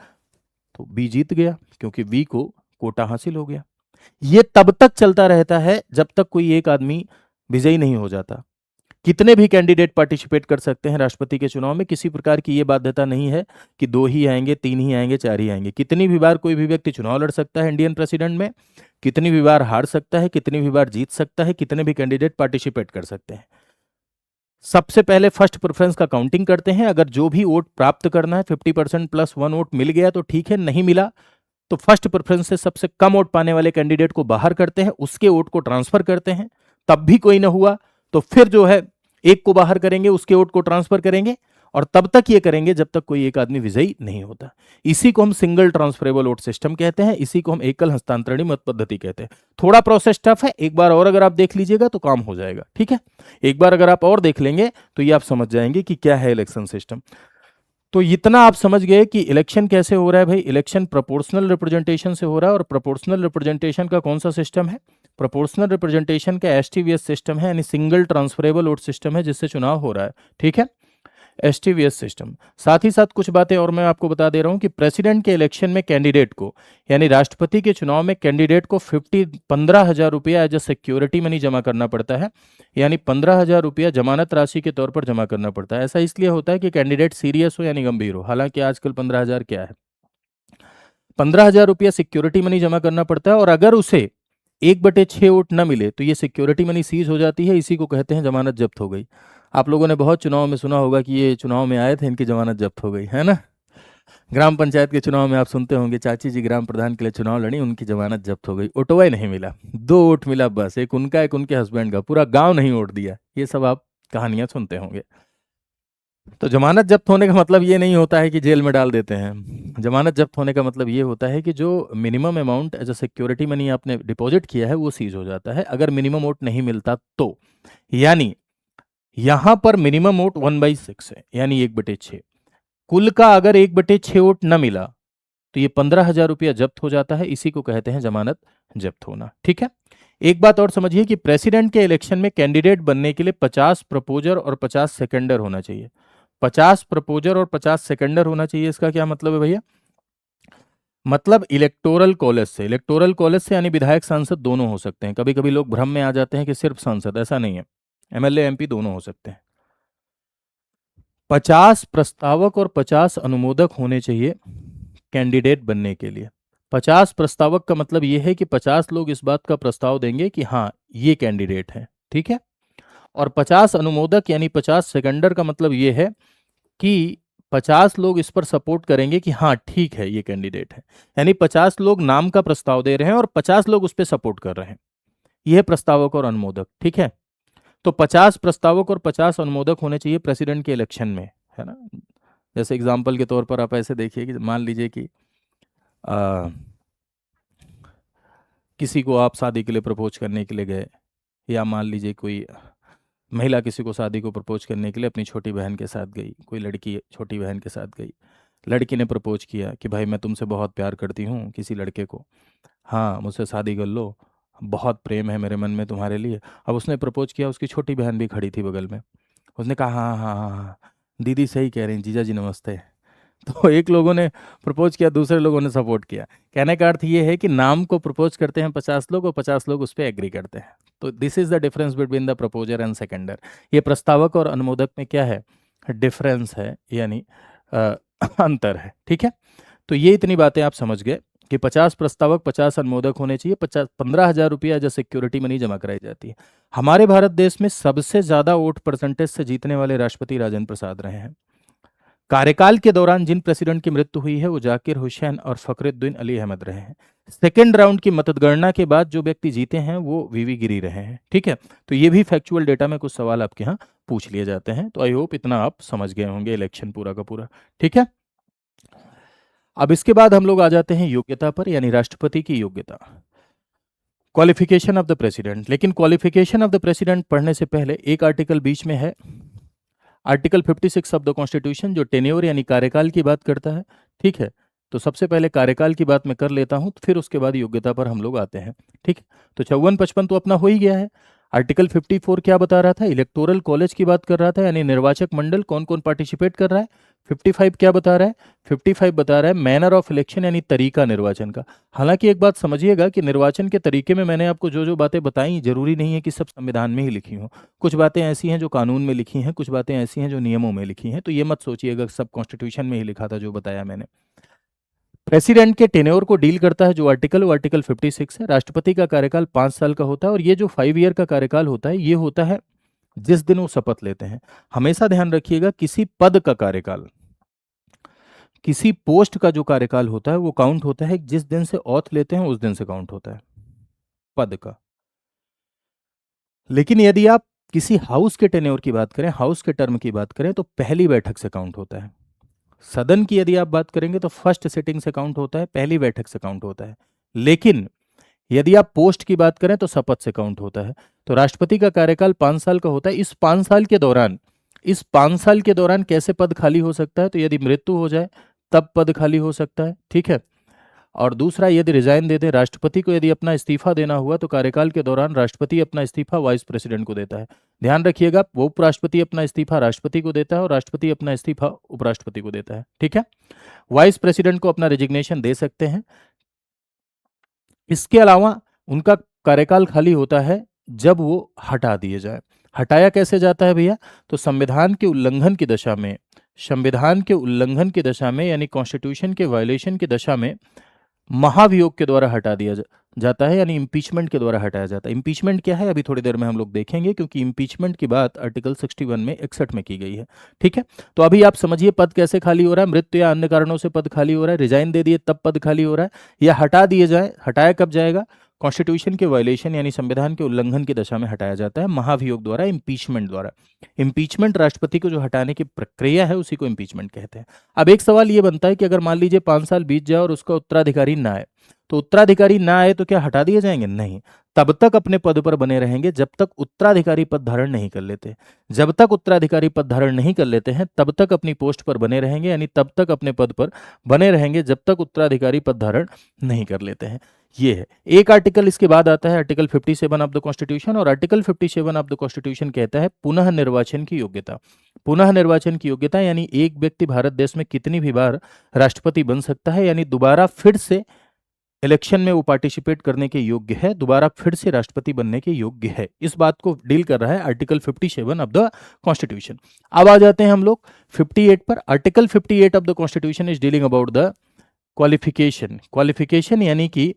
तो बी जीत गया क्योंकि बी को कोटा हासिल हो गया। ये तब तक चलता रहता है जब तक कोई एक आदमी विजयी नहीं हो जाता। कितने भी कैंडिडेट पार्टिसिपेट कर सकते हैं राष्ट्रपति के चुनाव में, किसी प्रकार की ये बाध्यता नहीं है कि 2 ही आएंगे, 3 ही आएंगे, 4 ही आएंगे। कितनी भी बार कोई भी व्यक्ति चुनाव लड़ सकता है इंडियन प्रेसिडेंट में, कितनी भी बार हार सकता है, कितनी भी बार जीत सकता है, कितने भी कैंडिडेट पार्टिसिपेट कर सकते हैं। सबसे पहले फर्स्ट प्रेफरेंस का काउंटिंग करते हैं, अगर जो भी वोट प्राप्त करना है 50% प्लस वन वोट मिल गया तो ठीक है, नहीं मिला तो फर्स्ट प्रेफरेंस से सबसे कम वोट पाने वाले कैंडिडेट को बाहर करते हैं, उसके वोट को ट्रांसफर करते हैं। तब भी कोई ना हुआ तो फिर जो है एक को बाहर करेंगे, उसके वोट को ट्रांसफर करेंगे, और तब तक ये करेंगे जब तक कोई एक आदमी विजयी नहीं होता। इसी को हम सिंगल ट्रांसफरेबल वोट सिस्टम कहते हैं, इसी को हम एकल हस्तांतरणी मत पद्धति कहते हैं। थोड़ा प्रोसेस टफ है, एक बार और अगर आप देख लीजिएगा तो काम हो जाएगा, ठीक है। एक बार अगर आप और देख लेंगे तो ये आप समझ जाएंगे कि क्या है इलेक्शन सिस्टम। तो इतना आप समझ गए कि इलेक्शन कैसे हो रहा है भाई। इलेक्शन प्रोपोर्शनल रिप्रेजेंटेशन से हो रहा है, और प्रोपोर्शनल रिप्रेजेंटेशन का कौन सा सिस्टम है? प्रोपोर्शनल रिप्रेजेंटेशन का एसटीवीएस सिस्टम है, यानी सिंगल ट्रांसफरेबल वोट सिस्टम है जिससे चुनाव हो रहा है, ठीक है, एसटीवीएस सिस्टम। साथ ही साथ कुछ बातें और मैं आपको बता दे रहा हूं कि प्रेसिडेंट के इलेक्शन में कैंडिडेट को, यानी राष्ट्रपति के चुनाव में कैंडिडेट को 15,000 रुपया एज ए सिक्योरिटी मनी जमा करना पड़ता है, यानी 15,000 रुपया जमानत राशि के तौर पर जमा करना पड़ता है। ऐसा इसलिए होता है कि कैंडिडेट सीरियस हो यानी गंभीर हो। हालांकि आजकल 15,000 क्या है, 15,000 रुपया सिक्योरिटी मनी जमा करना पड़ता है, और अगर उसे 1/6 वोट न मिले तो ये सिक्योरिटी मनी सीज हो जाती है। इसी को कहते हैं जमानत जब्त हो गई। आप लोगों ने बहुत चुनाव में सुना होगा कि ये चुनाव में आए थे, इनकी जमानत जब्त हो गई, है ना। ग्राम पंचायत के चुनाव में आप सुनते होंगे, चाची जी ग्राम प्रधान के लिए चुनाव लड़ी, उनकी जमानत जब्त हो गई, ओटवा ही नहीं मिला, 2 वोट मिला बस, एक उनका एक उनके हस्बैंड का, पूरा गांव नहीं वोट दिया। ये सब आप कहानियां सुनते होंगे। तो जमानत जब्त होने का मतलब ये नहीं होता है कि जेल में डाल देते हैं। जमानत जब्त होने का मतलब ये होता है कि जो minimum amount as a security money आपने डिपॉजिट किया है वो सीज हो जाता है, अगर मिनिमम अमाउंट नहीं मिलता तो। यानी यहां पर मिनिमम वोट 1/6 है, यानी 1/6। कुल का अगर 1/6 वोट न मिला तो ये 15,000 रुपया जब्त हो जाता है। इसी को कहते हैं जमानत जब्त होना। ठीक है। एक बात और समझिए कि प्रेसिडेंट के इलेक्शन में कैंडिडेट बनने के लिए 50 प्रपोजर और 50 सेकेंडर होना चाहिए। 50 प्रपोजर और 50 सेकेंडर होना चाहिए। इसका क्या मतलब है भैया? मतलब इलेक्टोरल कॉलेज से यानी विधायक सांसद दोनों हो सकते हैं। कभी कभी लोग भ्रम में आ जाते हैं कि सिर्फ सांसद, ऐसा नहीं है। एमएलए एमपी दोनों हो सकते हैं। 50 प्रस्तावक और 50 अनुमोदक होने चाहिए कैंडिडेट बनने के लिए। 50 प्रस्तावक का मतलब यह है कि 50 लोग इस बात का प्रस्ताव देंगे कि हाँ ये कैंडिडेट है। ठीक है। और 50 अनुमोदक यानी 50 सेकेंडर का मतलब यह है कि 50 लोग इस पर सपोर्ट करेंगे कि हाँ ठीक है ये कैंडिडेट है। यानी 50 लोग नाम का प्रस्ताव दे रहे हैं और 50 लोग उस पर सपोर्ट कर रहे हैं। यह है प्रस्तावक और अनुमोदक। ठीक है। तो 50 प्रस्तावक और 50 अनुमोदक होने चाहिए प्रेसिडेंट के इलेक्शन में, है ना। जैसे एग्जाम्पल के तौर पर आप ऐसे देखिए कि मान लीजिए कि आ, किसी को आप शादी के लिए प्रपोज करने के लिए गए, या मान लीजिए कोई महिला किसी को शादी को प्रपोज करने के लिए अपनी छोटी बहन के साथ गई, कोई लड़की छोटी बहन के साथ गई। लड़की ने प्रपोज किया कि भाई मैं तुमसे बहुत प्यार करती हूँ किसी लड़के को, हाँ मुझसे शादी कर लो, बहुत प्रेम है मेरे मन में तुम्हारे लिए। अब उसने प्रपोज किया, उसकी छोटी बहन भी खड़ी थी बगल में। उसने कहा हाँ हाँ हाँ हाँ, दीदी सही कह रही हैं, जीजा जी नमस्ते। तो एक लोगों ने प्रपोज किया, दूसरे लोगों ने सपोर्ट किया। कहने का अर्थ ये है कि नाम को प्रपोज करते हैं 50 लोग और 50 लोग उस पर एग्री करते हैं। तो this is the difference between the proposer and seconder. ये प्रस्तावक और अनुमोदक में क्या है? डिफरेंस है, यानी अंतर है। ठीक है। तो ये इतनी बातें आप समझ गए कि 50 प्रस्तावक 50 अनुमोदक होने चाहिए। 15,000 रुपया एज सिक्योरिटी मनी जमा कराई जाती है। हमारे भारत देश में सबसे ज्यादा वोट परसेंटेज से जीतने वाले राष्ट्रपति राजेंद्र प्रसाद रहे हैं। कार्यकाल के दौरान जिन प्रेसिडेंट की मृत्यु हुई है वो जाकिर हुसैन और फखरुद्दीन अली अहमद रहे हैं। सेकेंड राउंड की मतगणना के बाद जो व्यक्ति जीते हैं वो वीवी गिरी रहे हैं। ठीक है। तो ये भी फैक्चुअल डेटा में कुछ सवाल आपके यहाँ पूछ लिए जाते हैं। तो आई होप इतना आप समझ गए होंगे इलेक्शन पूरा का पूरा। ठीक है। अब इसके बाद हम लोग आ जाते हैं योग्यता पर, यानी राष्ट्रपति की योग्यता, क्वालिफिकेशन ऑफ द प्रेसिडेंट। लेकिन क्वालिफिकेशन ऑफ द प्रेसिडेंट पढ़ने से पहले एक आर्टिकल बीच में है, आर्टिकल 56 ऑफ द कॉन्स्टिट्यूशन, जो टेन्योर यानी कार्यकाल की बात करता है। ठीक है। तो सबसे पहले कार्यकाल की बात मैं कर लेता हूं, फिर उसके बाद योग्यता पर हम लोग आते हैं। ठीक है। तो 54-55 तो अपना हो ही गया है। आर्टिकल 54 क्या बता रहा था? इलेक्टोरल कॉलेज की बात कर रहा था, यानी निर्वाचक मंडल कौन कौन पार्टिसिपेट कर रहा है। 55 क्या बता रहा है? 55 बता रहा है मैनर ऑफ इलेक्शन, यानी तरीका निर्वाचन का। हालांकि एक बात समझिएगा कि निर्वाचन के तरीके में मैंने आपको जो जो बातें बताई, जरूरी नहीं है कि सब संविधान में ही लिखी हों। कुछ बातें ऐसी हैं जो कानून में लिखी हैं, कुछ बातें ऐसी हैं जो नियमों में लिखी हैं। तो ये मत सोचिएगा सब कॉन्स्टिट्यूशन में ही लिखा था जो बताया मैंने। प्रेसिडेंट के टेन्योर को डील करता है जो आर्टिकल, वो आर्टिकल 56 है। राष्ट्रपति का कार्यकाल 5 साल का होता है, और ये जो 5 ईयर का कार्यकाल होता है ये होता है जिस दिन वो शपथ लेते हैं। हमेशा ध्यान रखिएगा, किसी पद का कार्यकाल, किसी पोस्ट का जो कार्यकाल होता है वो काउंट होता है जिस दिन से ऑथ लेते हैं, उस दिन से काउंट होता है पद का। लेकिन यदि आप किसी हाउस के टेन्योर की बात करें, हाउस के टर्म की बात करें, तो पहली बैठक से काउंट होता है। सदन की यदि आप बात करेंगे तो फर्स्ट सिटिंग से काउंट होता है, पहली बैठक से काउंट होता है। लेकिन यदि आप पोस्ट की बात करें तो शपथ से काउंट होता है। तो राष्ट्रपति का कार्यकाल 5 साल का होता है। इस 5 साल के दौरान कैसे पद खाली हो सकता है? तो यदि मृत्यु हो जाए तब पद खाली हो सकता है। ठीक है। और दूसरा, यदि रिजाइन दे दे राष्ट्रपति को, यदि अपना इस्तीफा देना हुआ तो कार्यकाल के दौरान राष्ट्रपति अपना इस्तीफा वाइस प्रेसिडेंट को देता है। ध्यान रखिएगा, वो उपराष्ट्रपति अपना इस्तीफा राष्ट्रपति को देता है और राष्ट्रपति अपना इस्तीफा उपराष्ट्रपति को देता है। ठीक है। वाइस प्रेसिडेंट को अपना रेजिग्नेशन दे सकते हैं। इसके अलावा उनका कार्यकाल खाली होता है जब वो हटा दिए जाए। हटाया कैसे जाता है भैया? तो संविधान के उल्लंघन की दशा में यानी कॉन्स्टिट्यूशन के वायलेशन की दशा में महाभियोग के द्वारा हटा दिया जाता है, यानी इम्पीचमेंट के द्वारा हटाया जाता है। इम्पीचमेंट क्या है अभी थोड़ी देर में हम लोग देखेंगे, क्योंकि इम्पीचमेंट की बात आर्टिकल 61 में 61 में की गई है। ठीक है। तो अभी आप समझिए पद कैसे खाली हो रहा है। मृत्यु या अन्य कारणों से पद खाली हो रहा है, रिजाइन दे दिए तब पद खाली हो रहा है, या हटा दिए जाए। हटाया कब जाएगा? कॉन्स्टिट्यूशन के वायलेशन यानी संविधान के उल्लंघन की दशा में हटाया जाता है महाभियोग द्वारा, इम्पीचमेंट द्वारा। इम्पीचमेंट राष्ट्रपति को जो हटाने की प्रक्रिया है उसी को इम्पीचमेंट कहते हैं। अब एक सवाल ये बनता है कि अगर मान लीजिए 5 साल बीत जाए और उसका उत्तराधिकारी ना आए, तो उत्तराधिकारी ना आए तो क्या हटा दिए जाएंगे? नहीं, तब तक अपने पद पर बने रहेंगे जब तक उत्तराधिकारी पद धारण नहीं कर लेते। जब तक उत्तराधिकारी पद धारण नहीं कर लेते हैं तब तक अपनी पोस्ट पर बने रहेंगे, यानी तब तक अपने पद पर बने रहेंगे जब तक उत्तराधिकारी पद धारण नहीं कर लेते हैं। ये है एक आर्टिकल। इसके बाद आता है आर्टिकल 57 ऑफ द कॉन्स्टिट्यूशन, और आर्टिकल 57 ऑफ द कॉन्स्टिट्यूशन कहता है पुनः निर्वाचन की योग्यता। पुनः निर्वाचन की योग्यता यानी एक व्यक्ति भारत देश में कितनी भी बार राष्ट्रपति बन सकता है, यानी दोबारा फिर से इलेक्शन में वो पार्टिसिपेट करने के योग्य है, दोबारा फिर से राष्ट्रपति बनने के योग्य है। इस बात को डील कर रहा है आर्टिकल 57 ऑफ द कॉन्स्टिट्यूशन। अब आ जाते हैं हम लोग 58 पर। Article 58 of the constitution is dealing about the qualification. Qualification यानी कि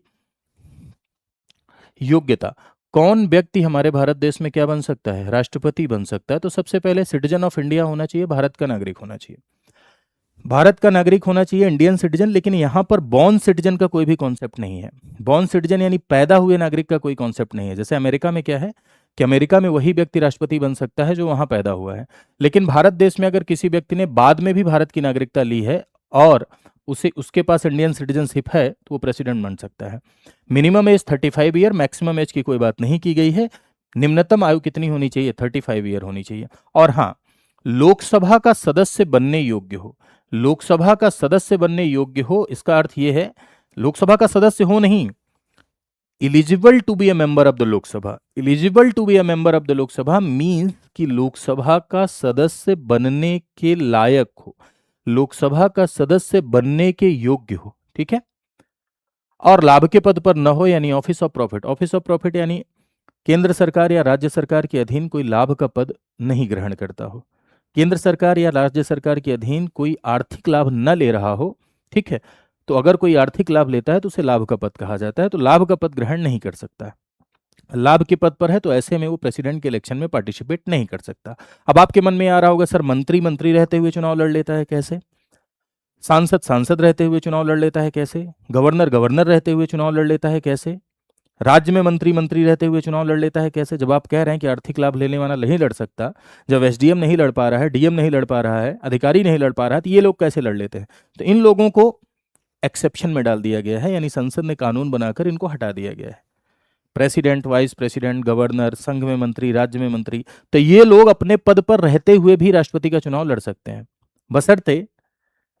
योग्यता। कौन व्यक्ति हमारे भारत देश में क्या बन सकता है? राष्ट्रपति बन सकता है। तो सबसे पहले सिटीजन ऑफ इंडिया होना चाहिए, भारत का नागरिक होना चाहिए, भारत का नागरिक होना चाहिए, इंडियन सिटीजन। लेकिन यहां पर बॉर्न सिटीजन का कोई भी कॉन्सेप्ट नहीं है। बॉर्न सिटीजन यानी पैदा हुए नागरिक का कोई कॉन्सेप्ट नहीं है। जैसे अमेरिका में क्या है कि अमेरिका में वही व्यक्ति राष्ट्रपति बन सकता है जो वहां पैदा हुआ है, लेकिन भारत देश में अगर किसी व्यक्ति ने बाद में भी भारत की नागरिकता ली है और उसके पास इंडियन सिटीजनशिप है तो वो प्रेसिडेंट बन सकता है। Minimum age 35 year, maximum age की कोई बात नहीं की गई है। निम्नतम आयु कितनी होनी चाहिए? 35 ईयर होनी चाहिए। और हाँ, लोकसभा का सदस्य बनने योग्य हो। लोकसभा का सदस्य बनने योग्य हो इसका अर्थ यह है लोकसभा का सदस्य हो नहीं, eligible to be a member of the Lok Sabha. Eligible to be a member of the Lok Sabha means कि लोकसभा का सदस्य बनने के लायक हो, लोकसभा का सदस्य बनने के योग्य हो, ठीक है। और लाभ के पद पर न हो, यानी office of profit. Office of profit यानी केंद्र सरकार या राज्य सरकार के अधीन कोई लाभ का पद नहीं ग्रहण करता हो, केंद्र सरकार या राज्य सरकार के अधीन कोई आर्थिक लाभ न ले रहा हो, ठीक है। तो अगर कोई आर्थिक लाभ लेता है तो उसे लाभ का पद कहा जाता है। तो लाभ का पद ग्रहण नहीं कर सकता। लाभ के पद पर है तो ऐसे में वो प्रेसिडेंट के इलेक्शन में पार्टिसिपेट नहीं कर सकता। अब आपके मन में आ रहा होगा सर मंत्री रहते हुए चुनाव लड़ लेता है कैसे? सांसद रहते हुए चुनाव लड़ लेता है कैसे? गवर्नर रहते हुए चुनाव लड़ लेता है कैसे? राज्य में मंत्री रहते हुए चुनाव लड़ लेता है कैसे? जब आप कह रहे हैं कि आर्थिक लाभ लेने वाला नहीं लड़ सकता, जब एसडीएम नहीं लड़ पा रहा है, डीएम नहीं लड़ पा रहा है, अधिकारी नहीं लड़ पा रहा है, तो ये लोग कैसे लड़ लेते हैं? तो इन लोगों को एक्सेप्शन में डाल दिया गया है, यानी संसद ने कानून बनाकर इनको हटा दिया गया है। प्रेसिडेंट, वाइस प्रेसिडेंट, गवर्नर, संघ में मंत्री, राज्य में मंत्री, तो ये लोग अपने पद पर रहते हुए भी राष्ट्रपति का चुनाव लड़ सकते हैं, बशर्ते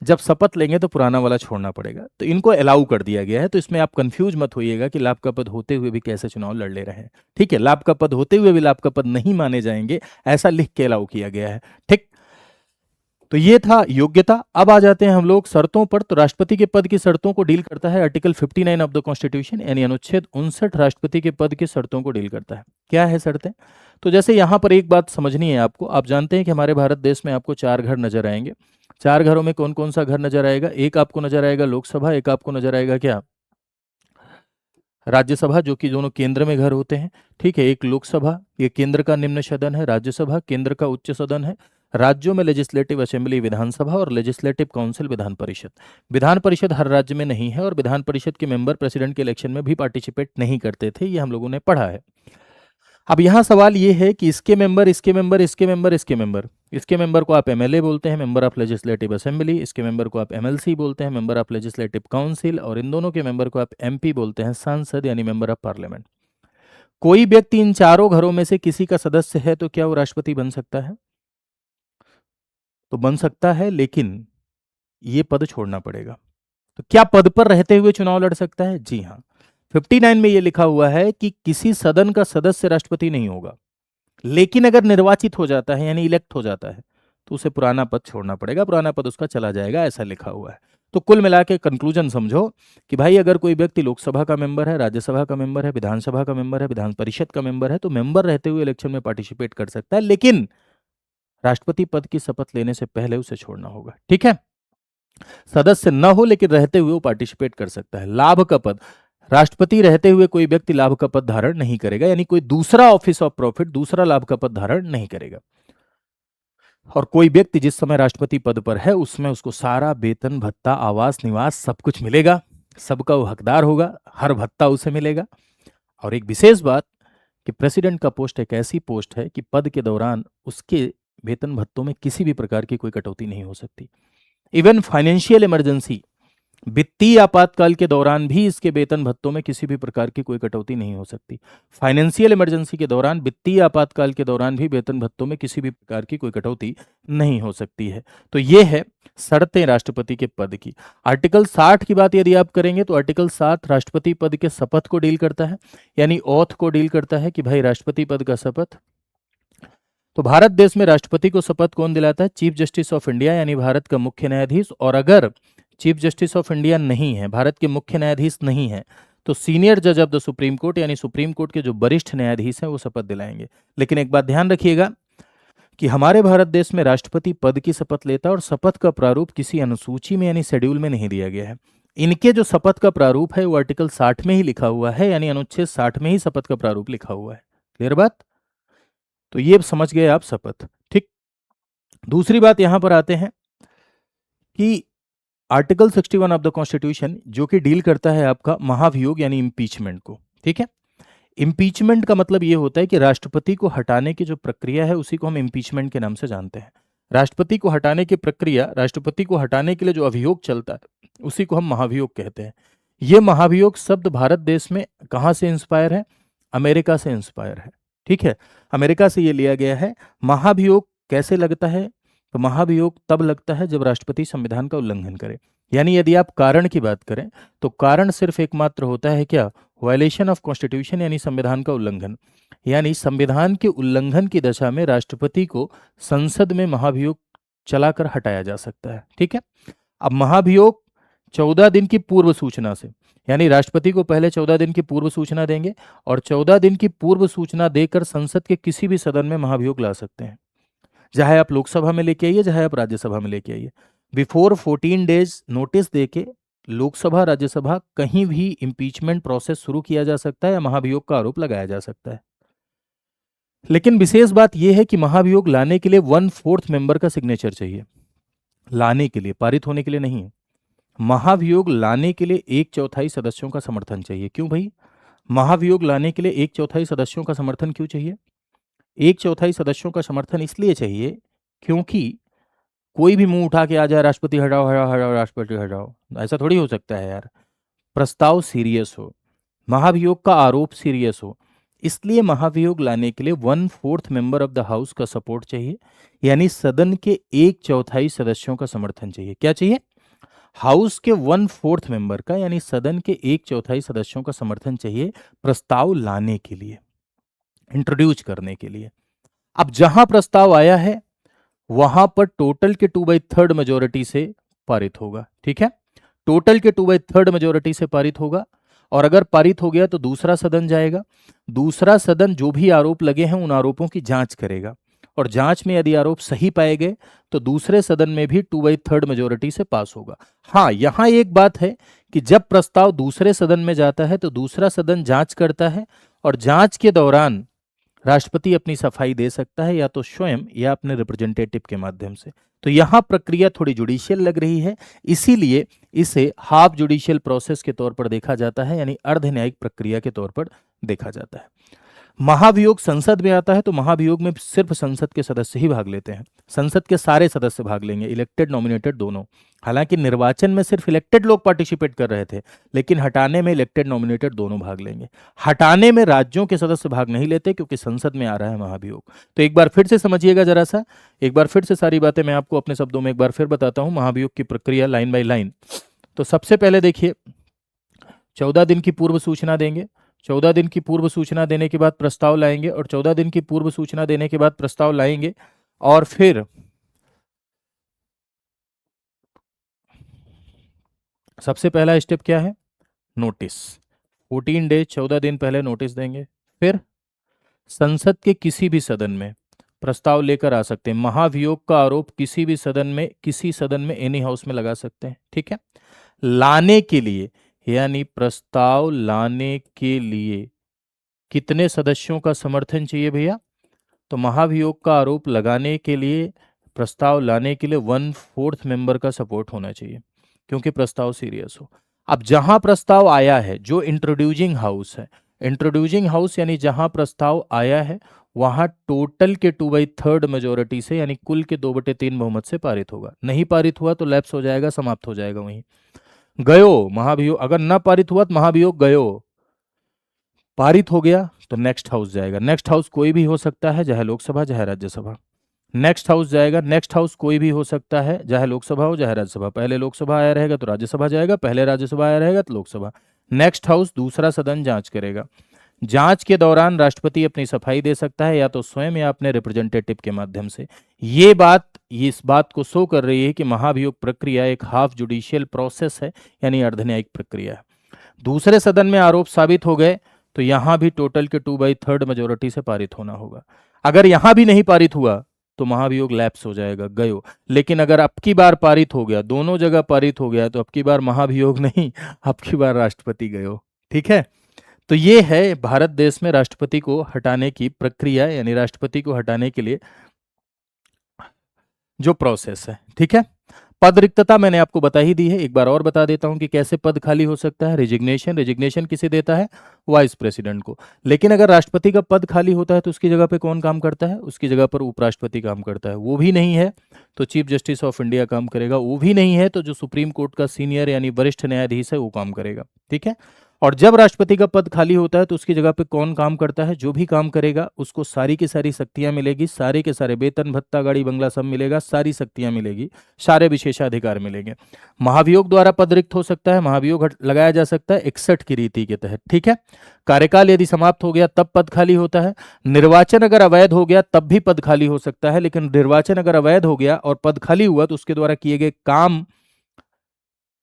जब शपथ लेंगे तो पुराना वाला छोड़ना पड़ेगा। तो इनको अलाउ कर दिया गया है। तो इसमें आप कंफ्यूज मत होइएगा कि लाभ का पद होते हुए भी कैसे चुनाव लड़ ले रहे हैं, ठीक है। लाभ का पद होते हुए भी लाभ का पद नहीं माने जाएंगे, ऐसा लिख के अलाउ किया गया है, ठीक। तो ये था योग्यता। अब आ जाते हैं हम लोग शर्तों पर। तो राष्ट्रपति के पद की शर्तों को डील करता है आर्टिकल 59 ऑफ द कॉन्स्टिट्यूशन, यानी अनुच्छेद 59 राष्ट्रपति के पद की शर्तों को डील करता है। क्या है शर्तें? तो जैसे यहां पर एक बात समझनी है आपको। आप जानते हैं कि हमारे भारत देश में आपको 4 घर नजर आएंगे। 4 घरों में कौन कौन सा घर नजर आएगा? एक आपको नजर आएगा लोकसभा, एक आपको नजर आएगा क्या? राज्यसभा, जो कि दोनों केंद्र में घर होते हैं, ठीक है। एक लोकसभा, ये केंद्र का निम्न सदन है, राज्यसभा केंद्र का उच्च सदन है। राज्यों में लेजिस्लेटिव असेंबली विधानसभा और लेजिस्लेटिव काउंसिल विधान परिषद। विधान परिषद हर राज्य में नहीं है और विधान परिषद के मेंबर प्रेसिडेंट के इलेक्शन में भी पार्टिसिपेट नहीं करते थे, ये हम लोगों ने पढ़ा है। अब यहाँ सवाल ये है कि इसके मेंबर, इसके मेंबर, इसके मेंबर, इसके मेंबर, इसके मेंबर को आप एमएलए बोलते हैं, मेंबर ऑफ लेजिस्लेटिव असेंबली। इसके मेंबर को आप एमएलसी बोलते हैं, मेंबर ऑफ लेजिस्लेटिव काउंसिल। और इन दोनों के मेंबर को आप एमपी बोलते हैं, सांसद, यानी मेंबर ऑफ पार्लियामेंट। कोई व्यक्ति इन चारों घरों में से किसी का सदस्य है तो क्या वो राष्ट्रपति बन सकता है? तो बन सकता है, लेकिन ये पद छोड़ना पड़ेगा। तो क्या पद पर रहते हुए चुनाव लड़ सकता है? जी हाँ। 59 में यह लिखा हुआ है कि किसी सदन का सदस्य राष्ट्रपति नहीं होगा, लेकिन अगर निर्वाचित हो जाता है यानी इलेक्ट हो जाता है तो उसे पुराना पद छोड़ना पड़ेगा, पुराना पद उसका चला जाएगा, ऐसा लिखा हुआ है। तो कुल मिला के कंक्लूजन समझो कि भाई अगर कोई व्यक्ति लोकसभा का मेंबर है, राज्यसभा का मेंबर है, विधानसभा का मेंबर है, विधान परिषद का मेंबर है, तो मेंबर रहते हुए इलेक्शन में पार्टिसिपेट कर सकता है, लेकिन राष्ट्रपति पद की शपथ लेने से पहले उसे छोड़ना होगा, ठीक है। सदस्य न हो लेकिन रहते हुए वो पार्टिसिपेट कर सकता है। लाभ का पद, राष्ट्रपति रहते हुए कोई व्यक्ति लाभ का पद धारण नहीं करेगा, यानी कोई दूसरा ऑफिस ऑफ प्रॉफिट, दूसरा लाभ का पद धारण नहीं करेगा। और कोई व्यक्ति जिस समय राष्ट्रपति पद पर है उसमें उसको सारा वेतन, भत्ता, आवास, निवास सब कुछ मिलेगा, सबका वो हकदार होगा, हर भत्ता उसे मिलेगा। और एक विशेष बात कि प्रेसिडेंट का पोस्ट एक ऐसी पोस्ट है कि पद के दौरान उसके वेतन भत्तों में किसी भी प्रकार की कोई कटौती नहीं हो सकती। इवन फाइनेंशियल इमरजेंसी, वित्तीय आपातकाल के दौरान भी इसके वेतन भत्तों में किसी भी प्रकार की कोई कटौती नहीं हो सकती। फाइनेंशियल इमरजेंसी के दौरान, वित्तीय आपातकाल के दौरान भी वेतन भत्तों में किसी भी प्रकार की कोई कटौती नहीं हो सकती है। तो ये है शर्तें राष्ट्रपति के पद की। आर्टिकल 60 की बात यदि आप करेंगे तो आर्टिकल 7 राष्ट्रपति पद के शपथ को डील करता है, यानी ओथ को डील करता है कि भाई राष्ट्रपति पद का शपथ। तो भारत देश में राष्ट्रपति को शपथ कौन दिलाता है? चीफ जस्टिस ऑफ इंडिया, यानी भारत का मुख्य न्यायाधीश। और अगर चीफ जस्टिस ऑफ इंडिया नहीं है, भारत के मुख्य न्यायाधीश नहीं है, तो सीनियर जज ऑफ द सुप्रीम कोर्ट, यानी सुप्रीम कोर्ट के जो वरिष्ठ न्यायाधीश हैं वो शपथ दिलाएंगे। लेकिन एक बात ध्यान रखिएगा कि हमारे भारत देश में राष्ट्रपति पद की शपथ लेता है और शपथ का प्रारूप किसी अनुसूची में यानी शेड्यूल में नहीं दिया गया है। इनके जो शपथ का प्रारूप है वो आर्टिकल 60 में ही लिखा हुआ है, यानी अनुच्छेद 60 में ही शपथ का प्रारूप लिखा हुआ है। क्लियर बात? तो ये समझ गए आप शपथ, ठीक। दूसरी बात यहां पर आते हैं कि आर्टिकल 61 ऑफ द कॉन्स्टिट्यूशन जो कि डील करता है आपका महाभियोग यानी इम्पीचमेंट को, ठीक है। इम्पीचमेंट का मतलब ये होता है कि राष्ट्रपति को हटाने की जो प्रक्रिया है उसी को हम इम्पीचमेंट के नाम से जानते हैं। राष्ट्रपति को हटाने की प्रक्रिया, राष्ट्रपति को हटाने के लिए जो अभियोग चलता है उसी को हम महाभियोग कहते हैं। ये महाभियोग शब्द भारत देश में कहाँ से इंस्पायर है? अमेरिका से इंस्पायर है, ठीक है। अमेरिका से ये लिया गया है। महाभियोग कैसे लगता है? तो महाभियोग तब लगता है जब राष्ट्रपति संविधान का उल्लंघन करे। यानी यदि आप कारण की बात करें तो कारण सिर्फ एकमात्र होता है क्या? वायलेशन ऑफ कॉन्स्टिट्यूशन, यानी संविधान का उल्लंघन। यानी संविधान के उल्लंघन की दशा में राष्ट्रपति को संसद में महाभियोग चलाकर हटाया जा सकता है, ठीक है। अब महाभियोग 14 दिन की पूर्व सूचना से, यानी राष्ट्रपति को पहले 14 दिन की पूर्व सूचना देंगे और 14 दिन की पूर्व सूचना देकर संसद के किसी भी सदन में महाभियोग ला सकते हैं। चाहे आप लोकसभा में लेके आइए, चाहे आप राज्यसभा में लेके आइए। बिफोर 14 डेज नोटिस देके लोकसभा, राज्यसभा कहीं भी इंपीचमेंट प्रोसेस शुरू किया जा सकता है या महाभियोग का आरोप लगाया जा सकता है। लेकिन विशेष बात यह है कि महाभियोग लाने के लिए 1/4 मेंबर का सिग्नेचर चाहिए। लाने के लिए, पारित होने के लिए नहीं। महाभियोग लाने के लिए 1/4 सदस्यों का समर्थन चाहिए। क्यों भाई? महाभियोग लाने के लिए 1/4 सदस्यों का समर्थन क्यों चाहिए? 1/4 सदस्यों का समर्थन इसलिए चाहिए क्योंकि कोई भी मुंह उठा के आ जाए, राष्ट्रपति हटाओ हटाओ हटाओ, राष्ट्रपति हटाओ, ऐसा थोड़ी हो सकता है यार। प्रस्ताव सीरियस हो, महाभियोग का आरोप सीरियस हो, इसलिए महाभियोग लाने के लिए 1/4 मेंबर ऑफ द हाउस का सपोर्ट चाहिए, यानी सदन के 1/4 सदस्यों का समर्थन चाहिए। क्या चाहिए? हाउस के 1/4 मेंबर का, यानी सदन के 1/4 सदस्यों का समर्थन चाहिए प्रस्ताव लाने के लिए, इंट्रोड्यूस करने के लिए। अब जहां प्रस्ताव आया है वहां पर टोटल के 2/3 मेजोरिटी से पारित होगा, ठीक है। टोटल के 2/3 मेजोरिटी से पारित होगा और अगर पारित हो गया तो दूसरा सदन जाएगा। दूसरा सदन जो भी आरोप लगे हैं उन आरोपों की जांच करेगा और जांच में यदि आरोप सही पाए गए तो दूसरे सदन में भी 2/3 मेजोरिटी से पास होगा। हाँ, यहां एक बात है कि जब प्रस्ताव दूसरे सदन में जाता है तो दूसरा सदन जांच करता है और जांच के दौरान राष्ट्रपति अपनी सफाई दे सकता है, या तो स्वयं या अपने रिप्रेजेंटेटिव के माध्यम से। तो यहां प्रक्रिया थोड़ी जुडिशियल लग रही है, इसीलिए इसे हाफ जुडिशियल प्रोसेस के तौर पर देखा जाता है, यानी अर्ध न्यायिक प्रक्रिया के तौर पर देखा जाता है। महाभियोग संसद में आता है तो महाभियोग में सिर्फ संसद के सदस्य ही भाग लेते हैं। संसद के सारे सदस्य भाग लेंगे, इलेक्टेड नॉमिनेटेड दोनों। हालांकि निर्वाचन में सिर्फ इलेक्टेड लोग पार्टिसिपेट कर रहे थे, लेकिन हटाने में इलेक्टेड नॉमिनेटेड दोनों भाग लेंगे। हटाने में राज्यों के सदस्य भाग नहीं लेते क्योंकि संसद में आ रहा है महाभियोग। तो एक बार फिर से समझिएगा जरा सा, एक बार फिर से सारी बातें मैं आपको अपने शब्दों में एक बार फिर बताता हूं, महाभियोग की प्रक्रिया लाइन बाय लाइन। तो सबसे पहले देखिए, 14 दिन की पूर्व सूचना देंगे। 14 दिन की पूर्व सूचना देने के बाद प्रस्ताव लाएंगे और 14 दिन की पूर्व सूचना देने के बाद प्रस्ताव लाएंगे और फिर सबसे पहला स्टेप क्या है? नोटिस। 14 डेज, 14 दिन पहले नोटिस देंगे। फिर संसद के किसी भी सदन में प्रस्ताव लेकर आ सकते हैं। महाभियोग का आरोप किसी भी सदन में, किसी सदन में, एनी हाउस में लगा सकते हैं, ठीक है। लाने के लिए, यानी प्रस्ताव लाने के लिए कितने सदस्यों का समर्थन चाहिए भैया? तो महाभियोग का आरोप लगाने के लिए, प्रस्ताव लाने के लिए 1/4 मेंबर का सपोर्ट होना चाहिए क्योंकि प्रस्ताव सीरियस हो। अब जहां प्रस्ताव आया है, जो इंट्रोड्यूसिंग हाउस है, इंट्रोड्यूसिंग हाउस यानी जहां प्रस्ताव आया है वहां टोटल के 2/3 मेजोरिटी से यानी कुल के 2/3 बहुमत से पारित होगा। नहीं पारित हुआ तो लैप्स हो जाएगा, समाप्त हो जाएगा वहीं। गयो महाभियोग, अगर ना पारित हुआ तो महाभियोग गयो। पारित हो गया तो नेक्स्ट हाउस जाएगा। नेक्स्ट हाउस कोई भी हो सकता है, चाहे लोकसभा चाहे राज्यसभा। नेक्स्ट हाउस जाएगा, नेक्स्ट हाउस कोई भी हो सकता है, चाहे लोकसभा हो चाहे राज्यसभा। पहले लोकसभा आया रहेगा तो राज्यसभा जाएगा, पहले राज्यसभा आया रहेगा तो लोकसभा। नेक्स्ट हाउस दूसरा सदन जांच करेगा। जांच के दौरान राष्ट्रपति अपनी सफाई दे सकता है, या तो स्वयं या अपने रिप्रेजेंटेटिव के माध्यम से। ये इस बात को शो कर रही है कि महाभियोग प्रक्रिया एक हाफ जुडिशियल प्रोसेस है, यानी अर्धन्यायिक प्रक्रिया है। दूसरे सदन में आरोप साबित हो गए तो यहां भी टोटल के 2/3 मेजोरिटी से पारित होना होगा। अगर यहां भी नहीं पारित हुआ तो महाभियोग लैप्स हो जाएगा, गयो। लेकिन अगर अब की बार पारित हो गया, दोनों जगह पारित हो गया, तो अब की बार महाभियोग नहीं, अब की बार राष्ट्रपति गयो। ठीक है। तो ये है भारत देश में राष्ट्रपति को हटाने की प्रक्रिया, यानी राष्ट्रपति को हटाने के लिए जो प्रोसेस है। ठीक है। पद रिक्तता मैंने आपको बता ही दी है, एक बार और बता देता हूं कि कैसे पद खाली हो सकता है। रेजिग्नेशन, रेजिग्नेशन किसे देता है? वाइस प्रेसिडेंट को। लेकिन अगर राष्ट्रपति का पद खाली होता है तो उसकी जगह पे कौन काम करता है? उसकी जगह पर उपराष्ट्रपति काम करता है। वो भी नहीं है तो चीफ जस्टिस ऑफ इंडिया काम करेगा। वो भी नहीं है तो जो सुप्रीम कोर्ट का सीनियर यानी वरिष्ठ न्यायाधीश है वो काम करेगा। ठीक है। और जब राष्ट्रपति का पद खाली होता है तो उसकी जगह पे कौन काम करता है? जो भी काम करेगा उसको सारी की सारी शक्तियां मिलेगी, सारे के सारे वेतन भत्ता गाड़ी बंगला सब मिलेगा, सारी शक्तियां मिलेगी, सारे विशेषाधिकार मिलेंगे। महाभियोग द्वारा पद रिक्त हो सकता है, महाभियोग लगाया जा सकता है 61 की रीति के तहत। ठीक है। कार्यकाल यदि समाप्त हो गया तब पद खाली होता है। निर्वाचन अगर अवैध हो गया तब भी पद खाली हो सकता है, लेकिन निर्वाचन अगर अवैध हो गया और पद खाली हुआ तो उसके द्वारा किए गए काम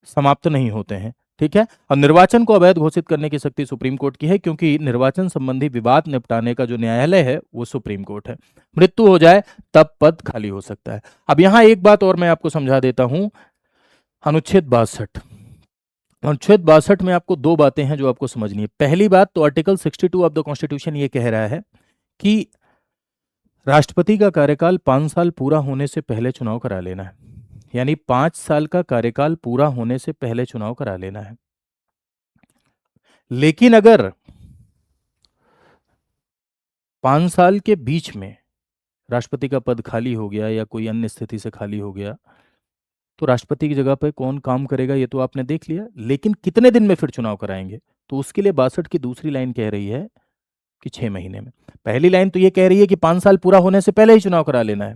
समाप्त नहीं होते हैं। ठीक है। और निर्वाचन को अवैध घोषित करने की शक्ति सुप्रीम कोर्ट की है, क्योंकि निर्वाचन संबंधी विवाद निपटाने का जो न्यायालय है वो सुप्रीम कोर्ट है। मृत्यु हो जाए तब पद खाली हो सकता है। अब यहां एक बात और मैं आपको समझा देता हूं। अनुच्छेद 62, अनुच्छेद 62 में आपको दो बातें हैं जो आपको समझनी है। पहली बात तो आर्टिकल 62 ऑफ द कॉन्स्टिट्यूशन ये कह रहा है कि राष्ट्रपति का कार्यकाल 5 साल पूरा होने से पहले चुनाव करा लेना है, यानी 5 साल का कार्यकाल पूरा होने से पहले चुनाव करा लेना है। लेकिन अगर 5 साल के बीच में राष्ट्रपति का पद खाली हो गया या कोई अन्य स्थिति से खाली हो गया तो राष्ट्रपति की जगह पर कौन काम करेगा ये तो आपने देख लिया। लेकिन कितने दिन में फिर चुनाव कराएंगे? तो उसके लिए 62 की दूसरी लाइन कह रही है कि 6 महीने में। पहली लाइन तो ये कह रही है कि 5 साल पूरा होने से पहले ही चुनाव करा लेना है,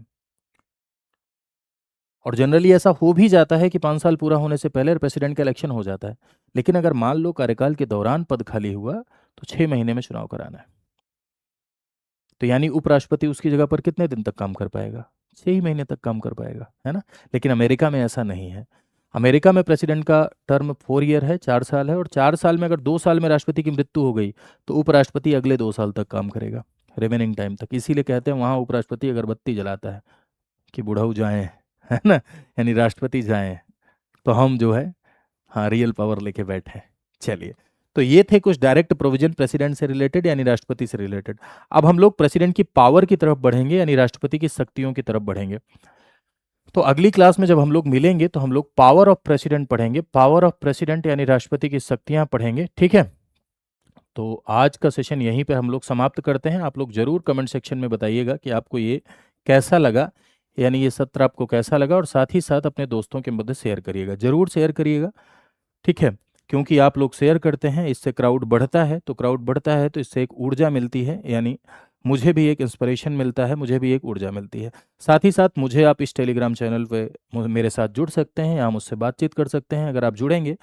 और जनरली ऐसा हो भी जाता है कि 5 साल पूरा होने से पहले प्रेसिडेंट का इलेक्शन हो जाता है। लेकिन अगर मान लो कार्यकाल के दौरान पद खाली हुआ तो 6 महीने में चुनाव कराना है। तो यानी उपराष्ट्रपति उसकी जगह पर कितने दिन तक काम कर पाएगा? 6 ही महीने तक काम कर पाएगा, है ना। लेकिन अमेरिका में ऐसा नहीं है। अमेरिका में प्रेसिडेंट का टर्म 4 ईयर है, 4 साल है, और 4 साल में अगर 2 साल में राष्ट्रपति की मृत्यु हो गई तो उपराष्ट्रपति अगले 2 साल तक काम करेगा, रिमेनिंग टाइम तक। इसीलिए कहते हैं वहाँ उपराष्ट्रपति अगरबत्ती जलाता है कि बुढ़ऊ जाएं, है ना, यानी राष्ट्रपति जाएं तो हम जो है हाँ रियल पावर लेके बैठे हैं। चलिए, तो ये थे कुछ डायरेक्ट प्रोविजन प्रेसिडेंट से रिलेटेड यानी राष्ट्रपति से रिलेटेड। अब हम लोग प्रेसिडेंट की पावर की तरफ बढ़ेंगे, यानी राष्ट्रपति की शक्तियों की तरफ बढ़ेंगे। तो अगली क्लास में जब हम लोग मिलेंगे तो हम लोग पावर ऑफ प्रेसिडेंट पढ़ेंगे, पावर ऑफ प्रेसिडेंट यानी राष्ट्रपति की शक्तियां पढ़ेंगे। ठीक है। तो आज का सेशन यहीं पे हम लोग समाप्त करते हैं। आप लोग जरूर कमेंट सेक्शन में बताइएगा कि आपको ये कैसा लगा, यानी ये सत्र आपको कैसा लगा, और साथ ही साथ अपने दोस्तों के मध्य शेयर करिएगा, जरूर शेयर करिएगा। ठीक है। क्योंकि आप लोग शेयर करते हैं इससे क्राउड बढ़ता है, तो क्राउड बढ़ता है तो इससे एक ऊर्जा मिलती है, यानी मुझे भी एक इंस्पिरेशन मिलता है, मुझे भी एक ऊर्जा मिलती है। साथ ही साथ मुझे आप इस टेलीग्राम चैनल पे मेरे साथ जुड़ सकते हैं, यहाँ मुझसे बातचीत कर सकते हैं। अगर आप जुड़ेंगे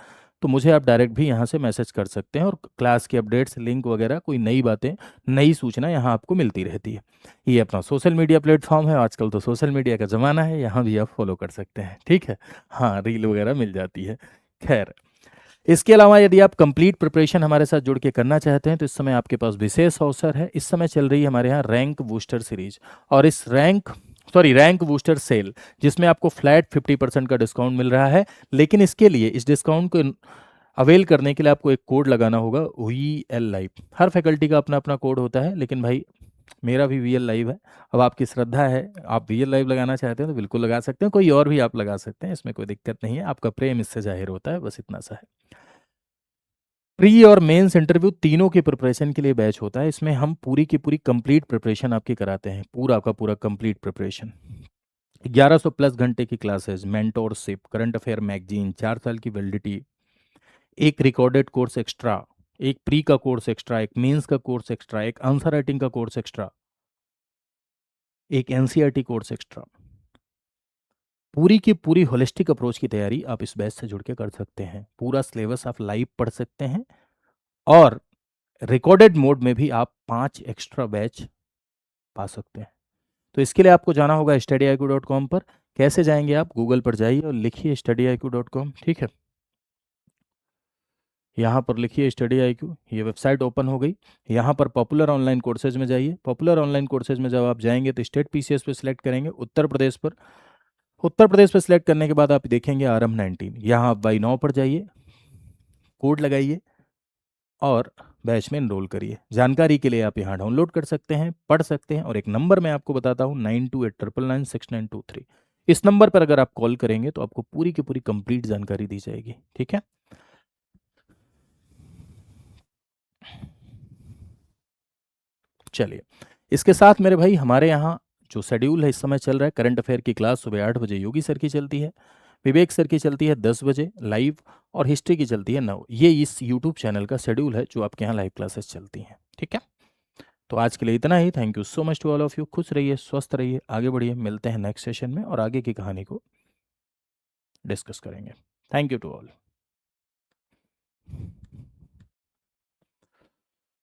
तो मुझे आप डायरेक्ट भी यहाँ से मैसेज कर सकते हैं, और क्लास की अपडेट्स, लिंक वगैरह, कोई नई बातें, नई सूचना यहाँ आपको मिलती रहती है। ये अपना सोशल मीडिया प्लेटफॉर्म है, आजकल तो सोशल मीडिया का ज़माना है, यहाँ भी आप फॉलो कर सकते हैं। ठीक है। हाँ, रील वगैरह मिल जाती है। खैर, इसके अलावा यदि आप कंप्लीट प्रिपरेशन हमारे साथ जुड़ के करना चाहते हैं तो इस समय आपके पास विशेष अवसर है। इस समय चल रही है हमारे यहाँ रैंक बूस्टर सीरीज, और इस रैंक बूस्टर सेल, जिसमें आपको फ्लैट 50% का डिस्काउंट मिल रहा है। लेकिन इसके लिए, इस डिस्काउंट को अवेल करने के लिए आपको एक कोड लगाना होगा, VL लाइव। हर फैकल्टी का अपना अपना कोड होता है, लेकिन भाई मेरा भी VL लाइव है। अब आपकी श्रद्धा है, आप VL लाइव लगाना चाहते हैं तो बिल्कुल लगा सकते हैं, कोई और भी आप लगा सकते हैं, इसमें कोई दिक्कत नहीं है। आपका प्रेम इससे जाहिर होता है, बस इतना सा है। प्री और मेंस इंटरव्यू तीनों की प्रिपरेशन के लिए बैच होता है। इसमें हम पूरी की पूरी कंप्लीट प्रिपरेशन आपकी कराते हैं, पूरा का पूरा कंप्लीट प्रिपरेशन। 1100 प्लस घंटे की classes, mentorship, current affair magazine, 4 साल की वैलिडिटी, एक रिकॉर्डेड कोर्स एक्स्ट्रा, एक प्री का कोर्स एक्स्ट्रा, एक मेंस का कोर्स एक्स्ट्रा, एक आंसर राइटिंग का कोर्स एक्स्ट्रा, एक एनसीईआरटी कोर्स एक्स्ट्रा। पूरी की पूरी होलिस्टिक अप्रोच की तैयारी आप इस बैच से जुड़ के कर सकते हैं। पूरा सिलेबस आप लाइव पढ़ सकते हैं और रिकॉर्डेड मोड में भी आप 5 एक्स्ट्रा बैच पा सकते हैं। तो इसके लिए आपको जाना होगा studyIQ.com पर। कैसे जाएंगे आप? गूगल पर जाइए और लिखिए studyIQ.com, ठीक है। यहाँ पर लिखिए studyIQ, ये वेबसाइट ओपन हो गई। यहाँ पर पॉपुलर ऑनलाइन कोर्सेज में जाइए। पॉपुलर ऑनलाइन कोर्सेज में जब आप जाएंगे तो स्टेट पीसीएस पे सिलेक्ट करेंगे उत्तर प्रदेश पर। उत्तर प्रदेश पर सिलेक्ट करने के बाद आप देखेंगे RM19, यहाँ आप बाई नाउ पर जाइए, कोड लगाइए और बैच में एनरोल करिए। जानकारी के लिए आप यहाँ डाउनलोड कर सकते हैं, पढ़ सकते हैं। और एक नंबर मैं आपको बताता हूँ, 9289996923। इस नंबर पर अगर आप कॉल करेंगे तो आपको पूरी की पूरी कंप्लीट जानकारी दी जाएगी, ठीक है। चलिए, इसके साथ मेरे भाई हमारे यहाँ जो शेड्यूल है इस समय चल रहा है, करंट अफेयर की क्लास सुबह 8 बजे योगी सर की चलती है, विवेक सर की चलती है 10 बजे लाइव, और हिस्ट्री की चलती है 9। ये इस यूट्यूब चैनल का शेड्यूल है जो आपके यहाँ लाइव क्लासेस चलती हैं, ठीक है। तो आज के लिए इतना ही। Thank you so much to all of you. खुश रहिए, स्वस्थ रहिए, आगे बढ़िए। मिलते हैं नेक्स्ट सेशन में और आगे की कहानी को डिस्कस करेंगे। Thank you to all.